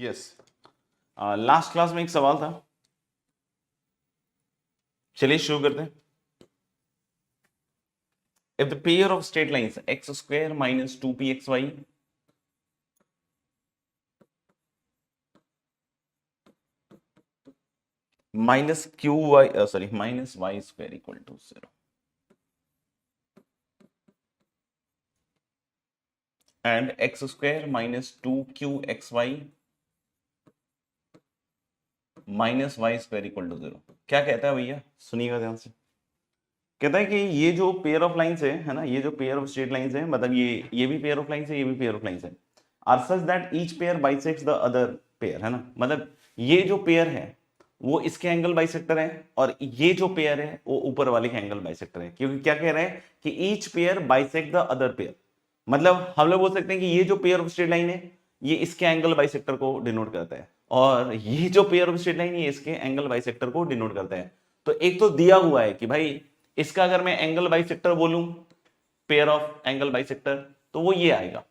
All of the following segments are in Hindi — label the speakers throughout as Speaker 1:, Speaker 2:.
Speaker 1: यस, लास्ट क्लास में एक सवाल था, चलिए शुरू करते हैं। If the pair of straight lines x square minus 2pxy minus minus y square equal to 0 and x square minus 2qxy minus y square equal to 0, क्या कहता है भैया, सुनिएगा ध्यान से। कहता है कि ये जो पेयर ऑफ लाइंस है ना, ये जो पेयर ऑफ स्ट्रेट लाइंस है, मतलब ये भी पेयर ऑफ लाइंस है, ये भी पेयर ऑफ लाइंस है, are such that each pair bisects the other pair, है ना। मतलब ये जो पेयर है वो इसके एंगल बाइसेक्टर है और ये जो पेयर है वो ऊपर वाले के एंगल बाइसेक्टर है, क्योंकि क्या कह रहे हैं कि each pair bisect the other pair. मतलब हम लोग बोल सकते हैं कि ये जो पेयर ऑफ स्ट्रेट लाइन है ये इसके एंगल बाइसेक्टर को डिनोट करता है और ये जो पेयर ऑफ स्ट्रेट लाइन है ये इसके एंगल बाइसेक्टर को डिनोट करता है। तो एक तो दिया हुआ है कि भाई इसका अगर मैं एंगल बाइसेक्टर बोलूं, पेयर ऑफ एंगल बाइसेक्टर, तो वो ये आएगा।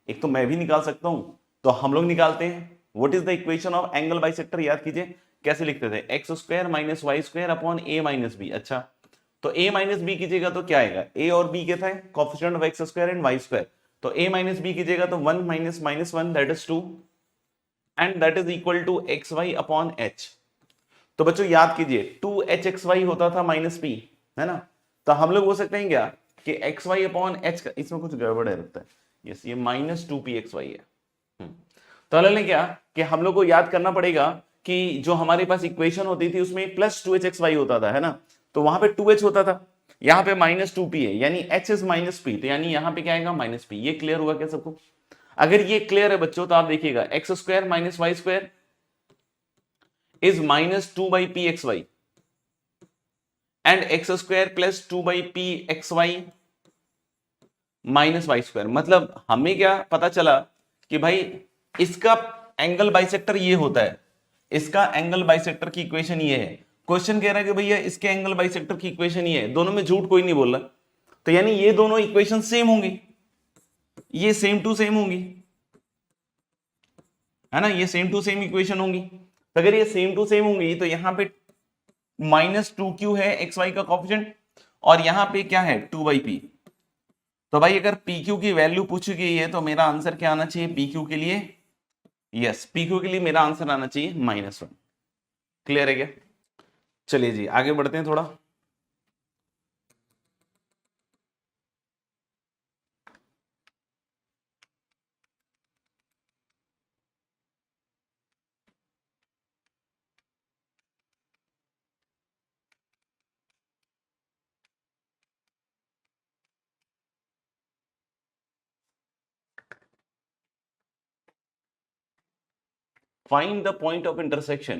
Speaker 1: एक तो मैं भी निकाल सकता हूं, तो हम लोग निकालते हैं। What is the equation of angle bisector, याद कीजिए कैसे लिखते थे, X square minus Y square upon A minus B. अच्छा, तो ए माइनस बी कीजिएगा तो क्या आएगा, ए और बी के थे coefficient of x square and y square, तो ए माइनस बी कीजिएगा तो 1 minus minus 1 that is 2 and that is equal to x y upon h. तो बच्चों याद कीजिए 2hxy होता था माइनस पी, है ना। तो हम लोग बोल सकते हैं क्या कि एक्स वाई अपॉन एच, इसमें कुछ गड़बड़ है लगता है, यस ये माइनस 2pxy है। तो अलग क्या कि हम लोग को याद करना पड़ेगा कि जो हमारे पास इक्वेशन होती थी उसमें प्लस 2hxy होता था, है ना। तो वहां पे 2h होता था, यहाँ पे माइनस 2p है, यानी h इज माइनस p, तो यानी यहाँ पे क्या आएगा माइनस p। ये क्लियर हुआ क्या सबको? अगर ये क्लियर है बच्चों तो आप देखिएगा x square minus Y square is minus 2 by pxy and x square plus 2 by pxy minus y square। मतलब हमें क्या पता चला कि भाई इसका एंगल बाइसेक्टर ये होता है, इसका एंगल बाइसेक्टर की इक्वेशन ये है। क्वेश्चन कह रहा है कि भैया इसके एंगल बाइसेक्टर की इक्वेशन ये है, दोनों में झूठ कोई नहीं बोल रहा, तो यानी ये दोनों इक्वेशन सेम होंगी, ये सेम टू सेम होंगी, है ना, ये सेम टू सेम इक्वेशन होंगी। तो अगर ये सेम टू सेम होंगी तो यहां पे माइनस 2q है एक्स वाई का कोएफिशिएंट और यहां पे क्या है 2/p। तो भाई अगर pq की वैल्यू पूछी गई है तो मेरा आंसर क्या आना चाहिए pq के लिए, यस pq के लिए मेरा आंसर आना चाहिए -1। क्लियर है क्या? चलिए जी आगे बढ़ते हैं थोड़ा। Find the point of intersection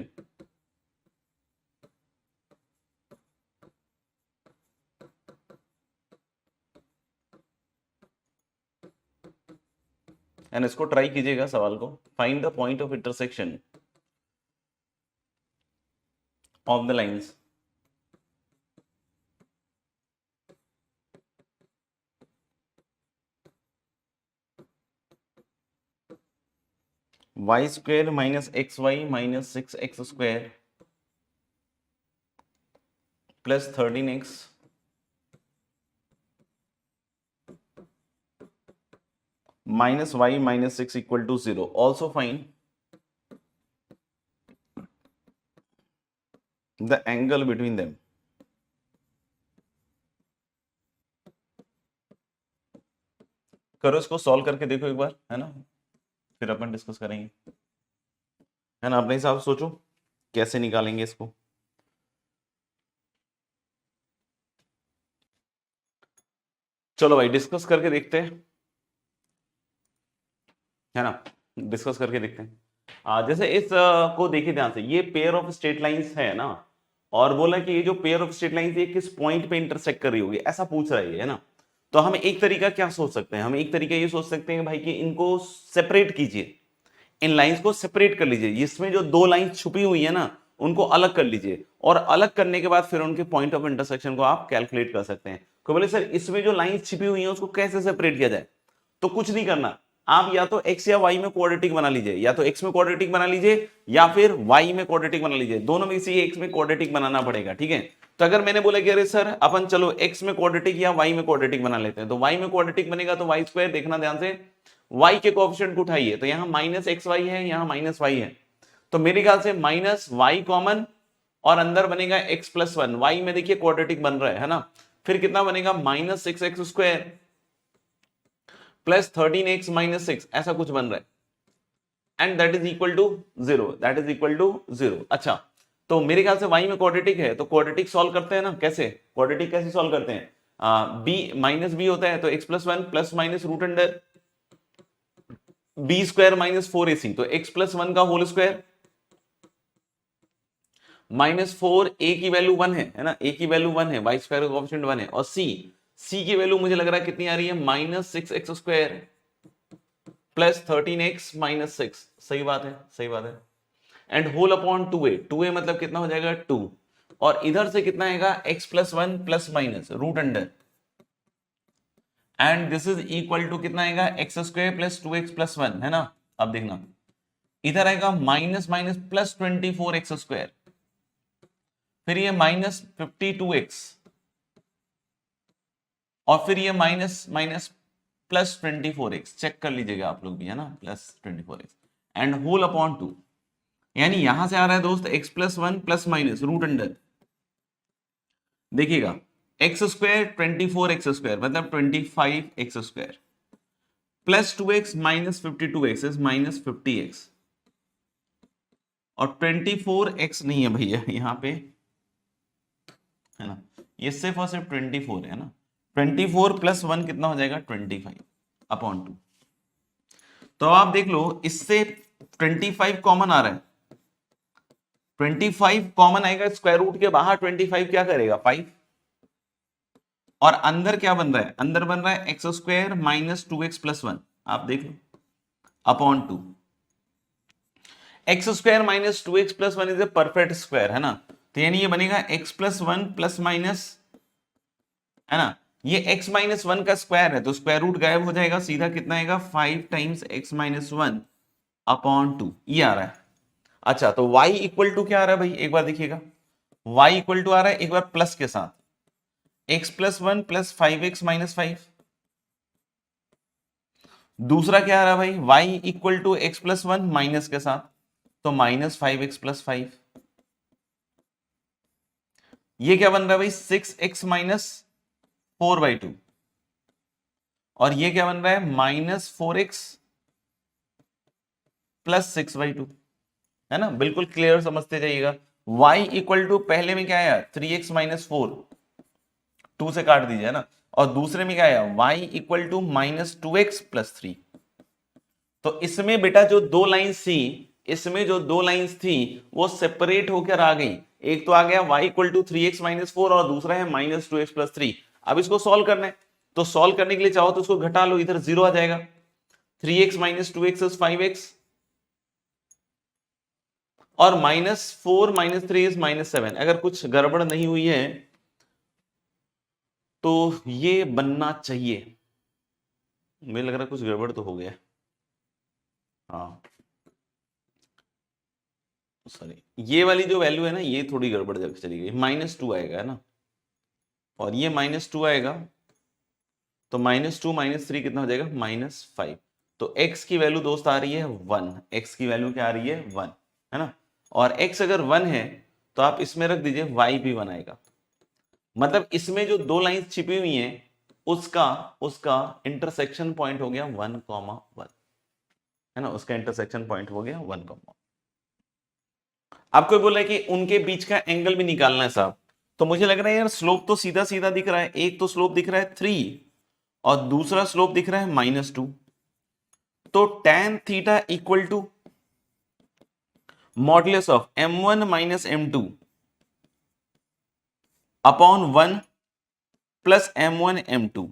Speaker 1: and इसको ट्राई कीजिएगा सवाल को। Find the point of intersection of the lines y square minus xy minus 6x square plus 13x minus y minus 6 equal to 0. Also find the angle between them. करो इसको सॉल्व करके देखो एक बार, है ना, फिर अपन डिस्कस करेंगे, है ना। अपने हिसाब से सोचो कैसे निकालेंगे इसको। चलो भाई डिस्कस करके देखते हैं, है ना, डिस्कस करके देखते हैं। जैसे इस को देखिए ध्यान से, ये पेयर ऑफ स्ट्रेट लाइंस है ना, और बोला कि ये जो पेयर ऑफ स्ट्रेट लाइंस ये किस पॉइंट पे इंटरसेक्ट कर रही होगी, ऐसा पूछ रहा है ना। तो हम एक तरीका क्या सोच सकते हैं, हम एक तरीका ये सोच सकते हैं भाई कि इनको सेपरेट कीजिए, इन लाइंस को सेपरेट कर लीजिए, इसमें जो दो लाइंस छुपी हुई है ना उनको अलग कर लीजिए, और अलग करने के बाद फिर उनके पॉइंट ऑफ इंटरसेक्शन को आप कैलकुलेट कर सकते हैं। तो बोले सर इसमें जो लाइंस छिपी हुई है उसको कैसे सेपरेट किया जाए, तो कुछ नहीं करना, आप या तो x या y में क्वाड्रेटिक बना लीजिए, या तो x में क्वाड्रेटिक बना लीजिए या फिर y में क्वाड्रेटिक बना लीजिए, दोनों में से x में क्वाड्रेटिक बनाना पड़ेगा, ठीक है। तो अगर मैंने बोला कि अरे सर अपन चलो x में क्वाड्रेटिक या y में क्वाड्रेटिक बना लेते हैं, तो y में क्वाड्रेटिक बनेगा तो y स्क्वायर, देखना ध्यान से, y के कोएफिशिएंट को उठाइए, तो यहाँ माइनस एक्स वाई है, यहाँ माइनस वाई है, तो मेरे ख्याल से माइनस वाई कॉमन और अंदर बनेगा x प्लस वन, वाई में देखिए क्वाड्रेटिक बन रहा है ना, फिर कितना बनेगा minus six x square plus 13x minus six, ऐसा कुछ बन रहा है, and that is equal to zero, that is equal to zero. अच्छा, तो मेरे ख्याल से y में क्वाड्रेटिक है, तो क्वाड्रेटिक सॉल्व करते हैं ना, कैसे क्वाड्रेटिक कैसे सॉल्व करते हैं, b माइनस बी होता है तो x plus one plus minus root under b square minus four AC, तो x प्लस वन का whole square minus four, a की वैल्यू वन है ना, a की वैल्यू वन है, y स्क्वायर का कोएफिशिएंट वन है, और c की वैल्यू मुझे लग रहा है कितनी आ रही है, minus six x square plus 13x minus six, सही बात है, सही बात है, एंड होल अपॉन 2a मतलब कितना हो जाएगा 2, और इधर से कितना आएगा x plus one plus minus root under, and this is equal to कितना आएगा x square plus 2x plus one, है ना। अब देखना इधर आएगा minus minus plus 24x square, फिर ये माइनस 52x, और फिर ये minus minus plus 24x, check कर लीजिएगा आप लोग भी, है ना, plus 24x and whole upon 2, यानी यहां से आ रहा है दोस्त x plus one plus minus root under, देखिएगा एक्स स्क्वायर 24x स्क्वायर मतलब 25x square plus 2x minus 52x is minus 50x, और 24x नहीं है भैया यहाँ पे, है ना, ये सिर्फ और सिर्फ 24 है ना, 24 प्लस वन कितना हो जाएगा 25 अपॉन 2। तो आप देख लो इससे 25 कॉमन आ रहा है, 25 कॉमन आएगा, स्क्वायर रूट के बाहर 25 क्या करेगा 5, और अंदर क्या बन रहा है, अंदर बन रहा है X square minus 2x plus one, आप देख लो upon 2, X square minus 2x plus one is a perfect square, है ना, तो यानी ये बनेगा x plus one plus minus, है ना, ये x माइनस वन का स्क्वायर है तो स्क्वायर रूट गायब हो जाएगा, सीधा कितना आएगा 5 times x minus one upon 2, ये आ रहा है। अच्छा, तो y इक्वल टू क्या आ रहा है भाई, एक बार देखिएगा, y इक्वल टू आ रहा है एक बार प्लस के साथ x plus one plus 5x minus 5, दूसरा क्या आ रहा है भाई y equal to x plus one minus के साथ, तो माइनस 5x प्लस 5, ये क्या बन रहा है भाई 6x माइनस 4/2, और ये क्या बन रहा है माइनस 4x प्लस 6/2, है ना, बिल्कुल क्लियर समझते जाइएगा। y इक्वल टू पहले में क्या आया 3x माइनस फोर, 2 से काट दीजिए, है ना, और दूसरे में क्या आया y equal to minus 2x plus 3। तो इसमें बेटा जो दो लाइंस थी, इसमें जो दो लाइंस थी वो सेपरेट होकर आ गई, एक तो आ गया y equal to 3x minus four और दूसरा है माइनस 2x प्लस 3। अब इसको सॉल्व करना है, तो सॉल्व करने के लिए चाहो तो इसको घटा लो, इधर जीरो आ जाएगा, 3x minus 2x is 5x, और माइनस 4 माइनस 3 इज माइनस 7। अगर कुछ गड़बड़ नहीं हुई है तो ये बनना चाहिए, मुझे लग रहा है कुछ गड़बड़ तो हो गया, हाँ सॉरी, ये वाली जो वैल्यू है ना ये थोड़ी गड़बड़ जगह चली गई, -2 आएगा, है ना, और ये -2 आएगा, तो -2 -3 कितना हो जाएगा -5। तो x की वैल्यू दोस्त आ रही है 1, x की वैल्यू क्या आ रही है 1, है ना, और x अगर 1 है तो आप इसमें रख दीजिए y भी 1 आएगा, मतलब इसमें जो दो लाइंस छिपी हुई हैं उसका उसका इंटरसेक्शन पॉइंट हो गया 1,1, है ना, उसका इंटरसेक्शन पॉइंट हो गया 1,1। आपको बोला है कि उनके बीच का एंगल भी निकालना है साहब, तो मुझे लग रहा है यार स्लोप तो सीधा सीधा दिख रहा है, एक तो स्लोप दिख रहा है 3 और दूसरा स्लोप दिख रहा है -2, तो tan theta equal to modulus of m1 minus m2 upon 1 plus m1 m2,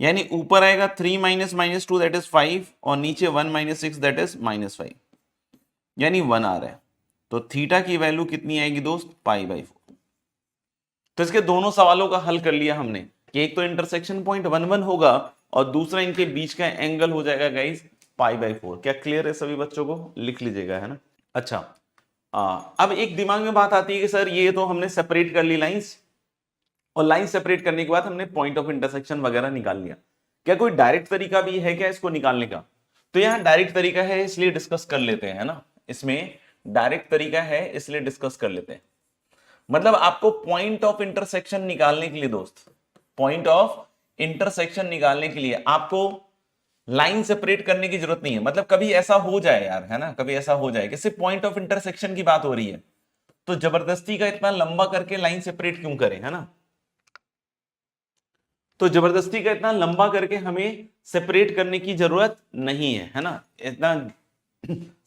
Speaker 1: यानी ऊपर आएगा 3 माइनस -2 दैट इज 5 और नीचे 1 माइनस 6 दैट इज -5, यानी 1 आ रहा है। तो थीटा की वैल्यू कितनी आएगी दोस्त π/4। तो इसके दोनों सवालों का हल कर लिया हमने कि एक तो इंटरसेक्शन पॉइंट 1 1 होगा और दूसरा इनके बीच का एंगल हो जाएगा गाइस π/4। क्या क्लियर है सभी बच्चों को? लिख लीजिएगा, है ना। अच्छा, अब एक दिमाग में बात आती है कि सर ये तो हमने सेपरेट कर ली लाइंस, और लाइन सेपरेट करने के बाद हमने पॉइंट ऑफ इंटरसेक्शन वगैरह निकाल लिया, क्या कोई डायरेक्ट तरीका भी है क्या इसको निकालने का? तो यहां डायरेक्ट तरीका है, इसलिए डिस्कस कर लेते हैं, है ना। इसमें डायरेक्ट तरीका है इसलिए डिस्कस कर लेते हैं। मतलब आपको पॉइंट ऑफ इंटरसेक्शन निकालने के लिए दोस्त, पॉइंट ऑफ इंटरसेक्शन निकालने के लिए आपको लाइन सेपरेट करने की जरूरत नहीं है। मतलब कभी ऐसा हो जाए यार, है ना, कभी ऐसा हो जाए कि सिर्फ पॉइंट ऑफ इंटरसेक्शन की बात हो रही है, तो जबरदस्ती का इतना लंबा करके लाइन सेपरेट क्यों करें, है ना। तो जबरदस्ती का इतना लंबा करके हमें सेपरेट करने की जरूरत नहीं है ना। इतना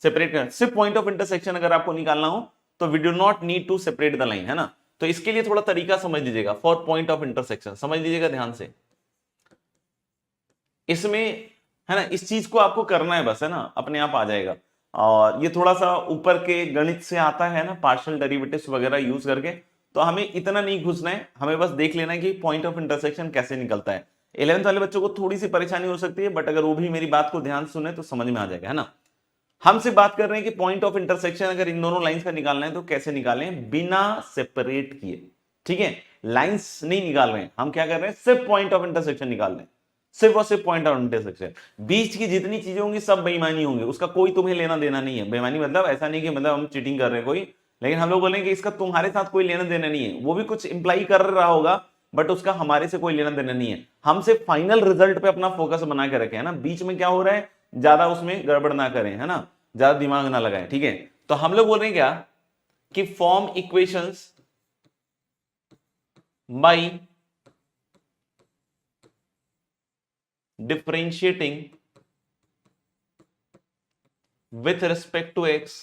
Speaker 1: सेपरेट कर, सिर्फ पॉइंट ऑफ इंटरसेक्शन अगर आपको निकालना हो तो we do not need to separate the line, है ना। तो इसके लिए थोड़ा तरीका समझ लीजिएगा, फॉर पॉइंट ऑफ इंटरसेक्शन समझ लीजिएगा ध्यान से। इसमें, है ना, इस चीज को आपको करना है बस, है ना, अपने आप आ जाएगा। और ये थोड़ा सा ऊपर के गणित से आता है ना, पार्शियल डेरिवेटिव्स वगैरह यूज करके, तो हमें इतना नहीं घुसना है, हमें बस देख लेना है कि पॉइंट ऑफ इंटरसेक्शन कैसे निकलता है। 11th वाले बच्चों को थोड़ी सी परेशानी हो सकती है, बट अगर वो भी मेरी बात को ध्यान सुने तो समझ में आ जाएगा, है ना। हम सिर्फ बात कर रहे हैं कि पॉइंट ऑफ इंटरसेक्शन अगर इन दोनों लाइंस का निकालना है तो कैसे निकालें बिना सेपरेट किए, ठीक है। लाइंस नहीं निकाल रहे हैं हम, क्या कर रहे हैं, सिर्फ पॉइंट ऑफ इंटरसेक्शन निकाल रहे हैं, सिर्फ और सिर्फ पॉइंट ऑफ इंटरसेक्शन। बीच की जितनी चीजें होंगी सब बेईमानी होंगे, उसका कोई तुम्हें लेना देना नहीं है। बेईमानी मतलब ऐसा नहीं कि मतलब हम चीटिंग कर रहे हैं कोई, लेकिन हम लोग बोलेंगे इसका तुम्हारे साथ कोई लेना देना नहीं है। वो भी कुछ इंप्लाई कर रहा होगा, बट उसका हमारे से कोई लेना देना नहीं है। हम सिर्फ फाइनल रिजल्ट पे अपना फोकस बना के रखे, है ना। बीच में क्या हो रहा है ज्यादा उसमें गड़बड़ ना करें, है ना, ज्यादा दिमाग ना लगाएं, ठीक है। तो हम लोग बोल रहे हैं क्या कि form equations by differentiating with respect to x,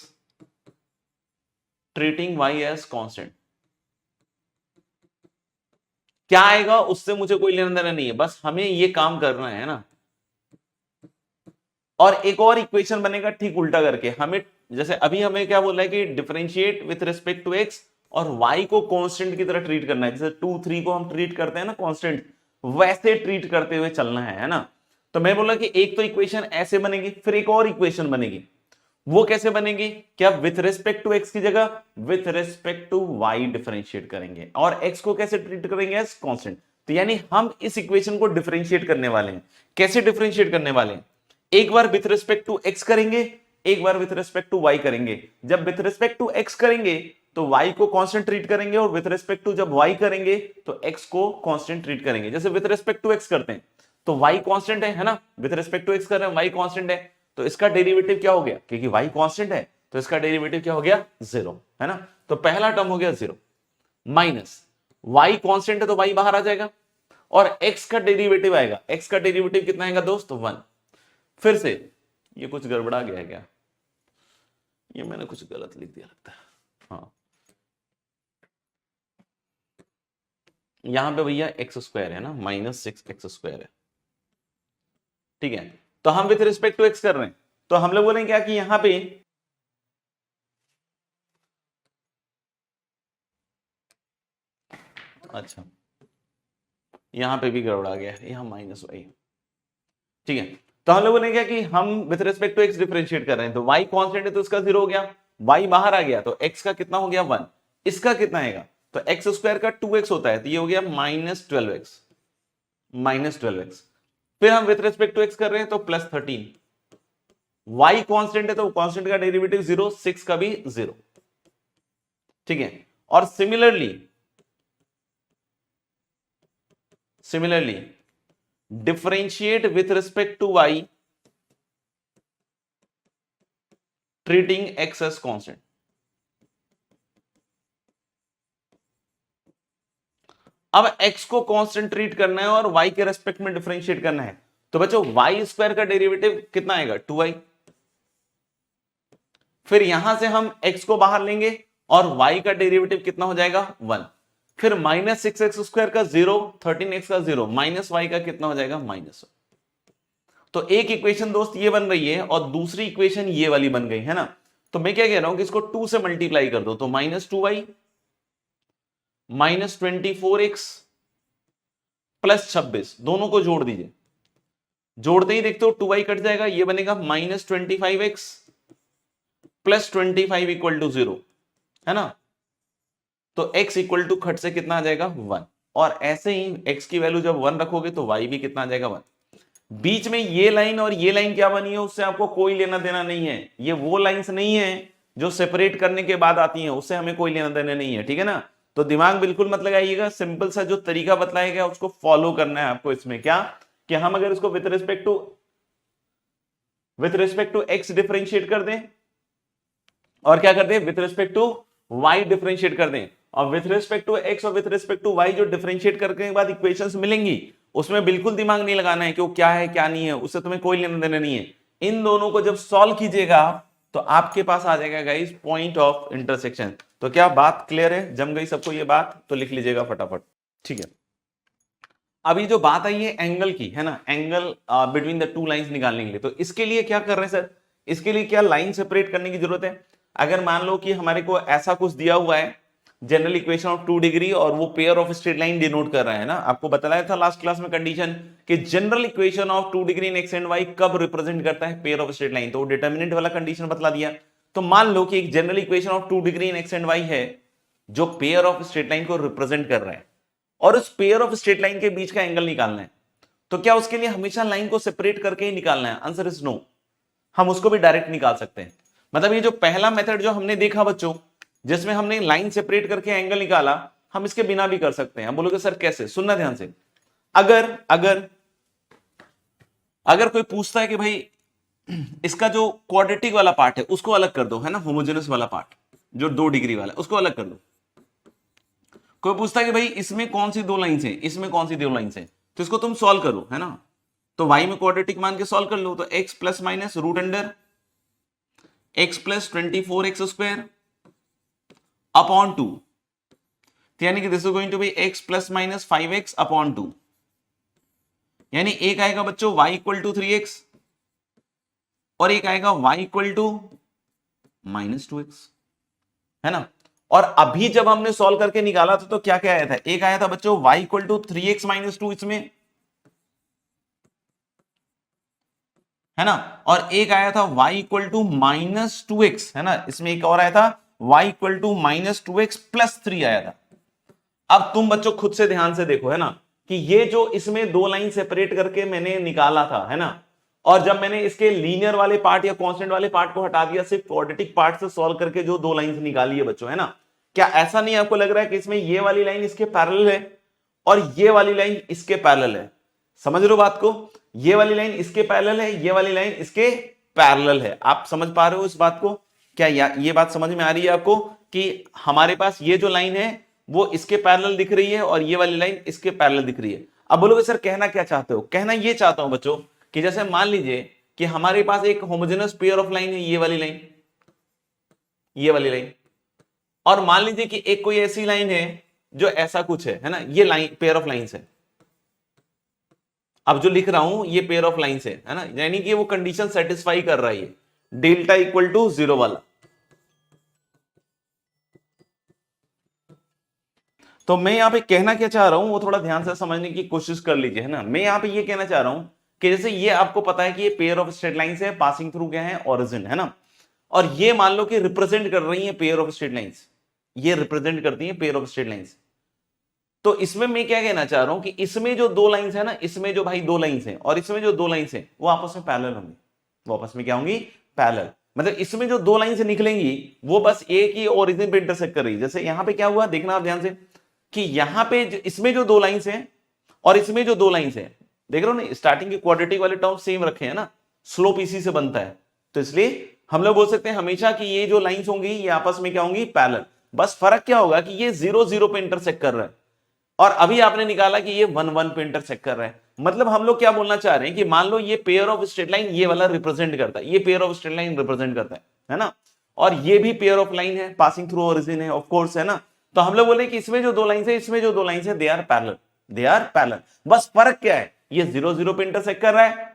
Speaker 1: treating y as constant। क्या आएगा उससे मुझे कोई लेना देना नहीं है, बस हमें ये काम करना है ना। और एक और इक्वेशन बनेगा ठीक उल्टा करके, हमें जैसे अभी हमें क्या बोल रहा है कि differentiate with respect to x और y को कांस्टेंट की तरह ट्रीट करना है। जैसे 2 3 को हम ट्रीट करते हैं ना कांस्टेंट, वैसे ट्रीट करते हुए चलना है ना। तो मैं बोला कि एक तो इक्वेशन ऐसे बनेगी, फिर एक और इक्वेशन बनेगी। वो कैसे बनेगी? क्या विथ रिस्पेक्ट टू x की जगह with respect to y differentiate करेंगे, और x को कैसे ट्रीट करेंगे एज कांस्टेंट। तो यानी हम इस इक्वेशन को डिफरेंशिएट करने वाले हैं। कैसे डिफरेंशिएट करने वाले हैं? एक bar with respect to x करेंगे, एक bar with respect to y करेंगे। जब विथ रिस्पेक्ट टू x करेंगे तो y को कांस्टेंट ट्रीट करेंगे, और विथ रिस्पेक्ट टू जब y करेंगे तो x को कांस्टेंट ट्रीट करेंगे। जैसे विथ रिस्पेक्ट टू x करते हैं तो y कांस्टेंट है ना, विथ रिस्पेक्ट टू x कर रहे हैं y कांस्टेंट है, तो इसका डेरिवेटिव क्या हो गया, क्योंकि y कांस्टेंट है तो इसका डेरिवेटिव क्या हो गया, 0, है ना। तो पहला टर्म हो गया 0, माइनस y कांस्टेंट है तो y बाहर आ जाएगा, और x का डेरिवेटिव आएगा। x का डेरिवेटिव कितना आएगा दोस्त, 1। फिर से ये कुछ गड़बड़ा गया है क्या, ये मैंने कुछ गलत लिख दिया लगता है। हाँ, यहां पे भैया x² है ना, -6x² है, ठीक है। तो हम विथ रिस्पेक्ट टू x कर रहे हैं, तो हम लोग बोलेंगे क्या कि यहां पे अच्छा यहां पे भी गड़बड़ा गया है, यहां -y, ठीक है। तो हम लोग बोलेंगे क्या कि हम with respect to x differentiate कर रहे हैं, तो y कांस्टेंट है तो इसका 0 हो गया, y बाहर आ गया तो x का कितना हो गया, 1। इसका कितना आएगा, तो x² का 2x होता है, तो ये हो गया -12x, -12x। फिर हम विथ रिस्पेक्ट टू x कर रहे हैं तो +13। y कांस्टेंट है तो कांस्टेंट का डेरिवेटिव 0, 6 का भी 0, ठीक है। और similarly differentiate with respect to y, treating x as constant. अब x को कांस्टेंट ट्रीट करना है और y के रेस्पेक्ट में डिफरेंशिएट करना है, तो बच्चों y² का डेरिवेटिव कितना आएगा, 2y। फिर यहां से हम x को बाहर लेंगे और y का डेरिवेटिव कितना हो जाएगा, 1। फिर -6x² का 0, 13x का 0, -y का कितना हो जाएगा, -1। तो एक इक्वेशन दोस्त ये बन रही है और दूसरी इक्वेशन ये वाली बन गई, है ना। तो मैं क्या कह रहा हूं कि इसको 2 से मल्टीप्लाई कर दो, तो -2y -24x +26, दोनों को जोड़ दीजिए। जोड़ते ही देखते हो 2y कट जाएगा, ये बनेगा -25x प्लस 25 इक्वल टू 0, है ना। तो x इक्वल टू खट से कितना आ जाएगा 1, और ऐसे ही x की वैल्यू जब 1 रखोगे तो y भी कितना आ जाएगा 1। बीच में ये लाइन और ये लाइन क्या बनी है उससे आपको कोई लेना देना नहीं है, ये वो लाइंस नहीं है जो सेपरेट करने के बाद आती हैं, उससे हमें कोई लेना देना नहीं है, ठीक है ना। तो दिमाग बिल्कुल मत लगाइएगा, सिंपल सा जो तरीका बताया गया उसको फॉलो करना है आपको। इसमें क्या कि हम अगर इसको with respect to x differentiate कर दें और क्या कर दें with respect to y differentiate कर दें, और विथ रिस्पेक्ट टू एक्स और विथ रिस्पेक्ट टू वाई जो डिफरेंशिएट करने के बाद इक्वेशंस मिलेंगी उसमें बिल्कुल दिमाग नहीं लगाना है कि वो क्या है क्या नहीं है, उससे तुम्हें कोई लेना देना नहीं है। इन दोनों को जब सॉल्व कीजिएगा तो आपके पास आ जाएगा गाइस पॉइंट ऑफ इंटरसेक्शन। तो क्या बात क्लियर है, जम गई सबको ये बात? तो लिख लीजिएगा फटाफट, ठीक है। अभी जो बात आई है एंगल की, है ना, angle between the two lines निकालने के लिए, तो इसके लिए क्या कर रहे हैं सर, इसके लिए क्या लाइन सेपरेट करने की जरूरत है। अगर मान लो कि हमारे को ऐसा कुछ दिया हुआ है जनरल इक्वेशन ऑफ 2 डिग्री और वो pair of straight line denote कर रहा है ना, आपको बताया था लास्ट क्लास में कंडीशन कि general equation of 2 degree in x and y कब रिप्रेजेंट करता है पेयर ऑफ स्ट्रेट लाइन, तो डिटर्मिनेंट वाला कंडीशन बतला दिया। तो मान लो कि एक general equation of 2 degree in x and y है जो पेयर ऑफ स्ट्रेट लाइन को रिप्रेजेंट कर रहा है, और उस पेयर ऑफ स्ट्रेट लाइन के बीच का एंगल निकालना है। तो क्या उसके लिए हमेशा लाइन को सेपरेट करके ही निकालना है? आंसर इज नो, हम उसको भी डायरेक्ट निकाल सकते हैं। मतलब ये जो पहला मेथड जो हमने देखा बच्चों, जिसमें हमने लाइन सेपरेट करके एंगल निकाला, हम इसके बिना भी कर सकते हैं। हम बोलोगे सर कैसे, सुनना ध्यान से। अगर अगर अगर कोई पूछता है कि भाई इसका जो क्वाड्रेटिक वाला पार्ट है उसको अलग कर दो, है ना, होमोजेनस वाला पार्ट जो 2 डिग्री वाला उसको अलग कर दो। कोई पूछता है कि भाई इसमें कौन सी दो लाइंस हैं, इसमें कौन सी दो लाइंस हैं, तो इसको तुम सॉल्व करो, है ना। तो y में क्वाड्रेटिक मान के सॉल्व कर लो, तो x plus minus root under x plus 24x square upon 2, यानी कि this is going to be x plus minus 5x upon 2, यानी एक आएगा बच्चों y इक्वल टू 3x और एक आएगा y equal to minus 2x, है ना। और अभी जब हमने सॉल्व करके निकाला था तो क्या क्या आया था, एक आया था बच्चों y equal to 3x minus 2 इसमें, है ना, और एक आया था y equal to minus 2x, है ना, इसमें एक और आया था y equal to minus 2x plus 3 आया था। अब तुम बच्चों खुद से ध्यान से देखो, है ना, कि ये जो इसमें दो लाइन सेपरेट करके मैंने निकाला था, है ना, और जब मैंने इसके लीनियर वाले पार्ट या कांस्टेंट वाले पार्ट को हटा दिया, सिर्फ क्वाड्रेटिक पार्ट से सॉल्व करके जो दो लाइंस निकाली है बच्चों, है ना, क्या ऐसा नहीं आपको लग रहा है कि इसमें ये वाली लाइन इसके पैरेलल है और ये वाली लाइन इसके पैरेलल है? समझ रहे हो बात को, ये वाली लाइन इसके पैरेलल है, ये वाली लाइन इसके पैरेलल है। आप समझ पा रहे हो इस बात को? क्या ये बात समझ में आ रही है आपको कि हमारे पास ये जो लाइन है वो इसके पैरेलल दिख रही है और ये वाली लाइन इसके पैरेलल दिख रही है। अब बोलोगे सर कहना क्या चाहते हो? कहना ये चाहता हूं बच्चों कि जैसे मान लीजिए कि हमारे पास एक होमोजेनस पेयर ऑफ लाइन है, ये वाली लाइन, ये वाली लाइन, और मान लीजिए कि एक कोई ऐसी लाइन है जो ऐसा कुछ है ना, ये लाइन पेयर ऑफ लाइंस है। अब जो लिख रहा हूं ये पेयर ऑफ लाइंस है ना, यानी कि वो कंडीशन सेटिस्फाई कर रहा है, डेल्टा इक्वल टू 0 वाला। तो मैं यहां पे कहना क्या चाह रहा हूं वो थोड़ा ध्यान से समझने की कोशिश कर लीजिए, है ना। मैं यहां पे ये कहना चाह रहा हूं कि जैसे ये आपको पता है कि ये पेयर ऑफ स्ट्रेट लाइंस है, पासिंग थ्रू क्या है, ओरिजिन, है ना, और ये मान लो कि रिप्रेजेंट कर रही है पेयर ऑफ स्ट्रेट लाइंस, ये रिप्रेजेंट करती है पेयर ऑफ स्ट्रेट लाइंस। तो इसमें मैं क्या कहना चाह रहा हूं कि इसमें जो दो लाइंस है ना, इसमें जो भाई दो लाइंस हैं और इसमें जो दो लाइंस हैं वो आपस में पैरेलल होंगी, वो आपस में क्या होंगी, पैरेलल। मतलब इसमें जो दो लाइंस निकलेंगी वो बस एक ही ओरिजिन पे इंटरसेक्ट कर रही है। जैसे यहां पे क्या हुआ देखना आप ध्यान से कि यहां पे इसमें जो दो लाइंस हैं और इसमें जो दो लाइंस हैं, देख रहे हो ना, स्टार्टिंग के क्वाड्रेटिक वाले टर्म सेम रखे हैं ना, स्लोप इसी से बनता है, तो इसलिए हम लोग बोल सकते हैं हमेशा कि ये जो लाइंस होंगी ये आपस में क्या होंगी, पैरेलल। बस फर्क क्या होगा कि ये 0 0 पे इंटरसेक्ट कर रहा है और अभी आपने निकाला कि ये 1 1 पे इंटरसेक्ट कर रहा है। मतलब हम लोग क्या बोलना चाह रहे हैं कि मान लो ये पेयर ऑफ स्ट्रेट लाइन ये वाला रिप्रेजेंट करता है, ये pair of straight line represent करता है ना, और ये भी पेयर ऑफ लाइन है, पासिंग थ्रू ओरिजिन है ऑफ कोर्स, है ना। तो हम लोग बोले कि इसमें जो दो लाइंस है, इसमें जो दो लाइंस है, they are parallel, they are parallel. बस फर्क क्या है, ये 0 0 पे इंटरसेक्ट कर रहा है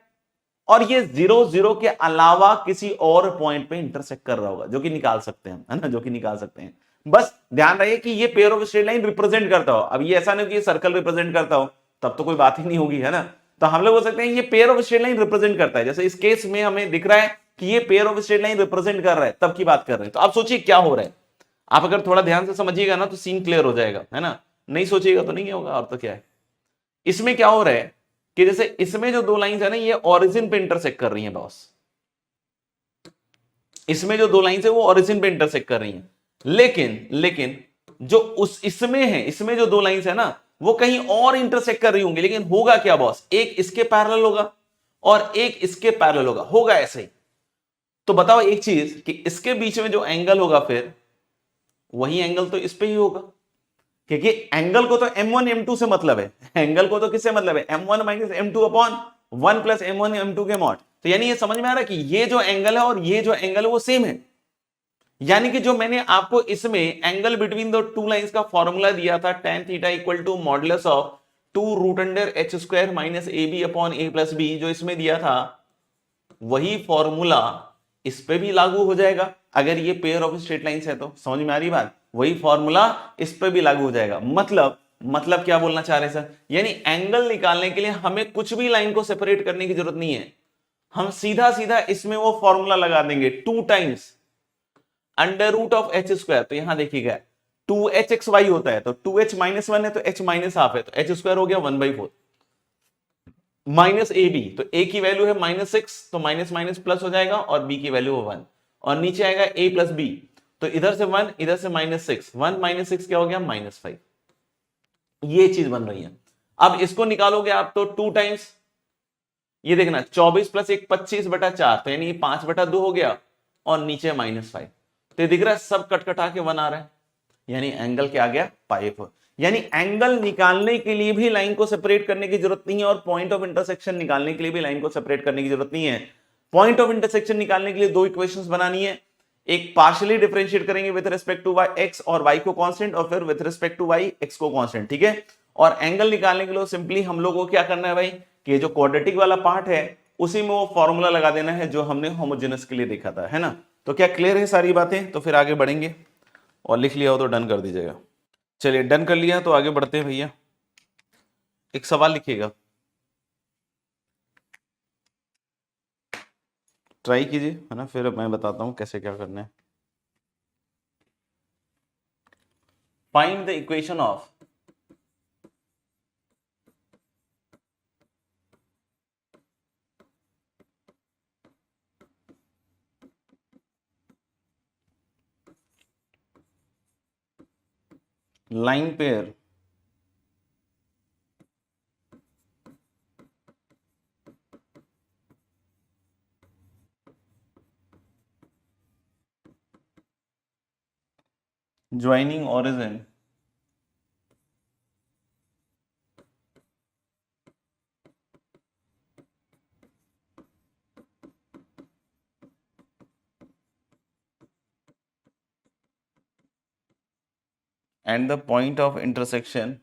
Speaker 1: और ये 0 0 के अलावा किसी और पॉइंट पे इंटरसेक्ट कर रहा होगा, जो कि निकाल सकते हैं, है ना, जो कि निकाल सकते हैं। बस ध्यान रहे कि ये pair of straight line represent करता हो। अब ये ऐसा नहीं कि ये सर्कल रिप्रेजेंट करता हो, तब तो कोई बात ही नहीं होगी, है ना। तो हम लोग बोल सकते हैं ये pair of straight line represent करता है। जैसे इस केस में हमें दिख रहा है कि ये pair of straight line represent कर रहा है, तब की बात कर रहे हैं। तो आप सोचिए क्या हो रहा है, आप अगर थोड़ा ध्यान से समझिएगा ना तो सीन क्लियर हो जाएगा, है ना। नहीं सोचिएगा तो नहीं होगा। और तो क्या है, इसमें क्या हो रहा है कि जैसे इसमें जो दो लाइंस है ना, ये ओरिजिन पे इंटरसेक्ट कर रही हैं बॉस। इसमें जो दो लाइंस है वो ओरिजिन पे इंटरसेक्ट कर रही हैं, लेकिन जो उस इसमें है, इसमें जो दो लाइंस है ना वो कहीं और इंटरसेक्ट कर रही होंगी। लेकिन होगा क्या बॉस, एक इसके पैरेलल होगा और एक इसके पैरेलल होगा ऐसे ही। तो बताओ एक चीज कि इसके बीच में जो एंगल होगा फिर वही एंगल तो इस पे ही होगा, क्योंकि एंगल को तो m1 m2 से मतलब है। एंगल को तो किससे मतलब है, m1 minus m2 upon 1 plus m1 m2 के मॉड। तो यानी ये समझ में आ रहा है कि ये जो एंगल है और ये जो एंगल है वो सेम है। यानी कि जो मैंने आपको इसमें angle between the two lines का फॉर्मूला दिया था tan theta equal to modulus of 2 root under h square minus a b upon a plus b, जो इसमें दिया था वही फॉर्मूला इस पे भी लागू हो जाएगा। अगर ये पेयर ऑफ स्ट्रेट लाइंस है तो समझ में आ रही बात, वही फॉर्मूला इस पे भी लागू हो जाएगा। मतलब क्या बोलना चाह रहे हैं सर, यानी एंगल निकालने के लिए हमें कुछ भी लाइन को सेपरेट करने की जरूरत नहीं है, हम सीधा सीधा इसमें वो फॉर्मूला लगा देंगे 2 times under root of h square. तो यहां देखिएगा 2h(x,y) होता है, तो 2h माइनस 1 है तो h माइनस हाफ है, तो h स्क्वायर हो गया 1/4 माइनस ए बी, तो a की वैल्यू है -6, तो माइनस माइनस प्लस हो जाएगा और b की वैल्यू है 1, और नीचे आएगा a प्लस बी, तो इधर से 1 इधर से -6, 1 माइनस 6 क्या हो गया -5। ये चीज बन रही है। अब इसको निकालोगे आप तो 2 टाइम्स, ये देखना 24 प्लस 1 25/4, तो यानी 5/2 हो गया और नीचे -5। तो ये दिख रहा है सब कटकटा के 1 आ रहा है, यानी एंगल क्या आ गया पाइप। यानी एंगल निकालने के लिए भी लाइन को सेपरेट करने की जरूरत नहीं है, और पॉइंट ऑफ इंटरसेक्शन निकालने के लिए भी लाइन को सेपरेट करने की जरूरत नहीं है। पॉइंट ऑफ इंटरसेक्शन निकालने के लिए दो इक्वेशंस बनानी है, एक पार्शियली डिफरेंशिएट करेंगे with respect to y x और वाई को कांस्टेंट, और फिर with respect to y x को कांस्टेंट, ठीक है। और एंगल निकालने के लिए सिंपली हम लोग को क्या करना है भाई, कि ये जो क्वाड्रेटिक वाला पार्ट है उसी में वो फॉर्मूला लगा देना है जो हमने होमोजेनस के लिए देखा था, है ना। तो क्या क्लियर है सारी बातें, तो फिर आगे बढ़ेंगे। और लिख लिया हो तो डन कर दीजिएगा। चलिए डन कर लिया तो आगे बढ़ते हैं भैया। एक सवाल लिखिएगा, ट्राई कीजिए, है ना, फिर मैं बताता हूं कैसे क्या करना है। Find the equation of line pair joining origin and the point of intersection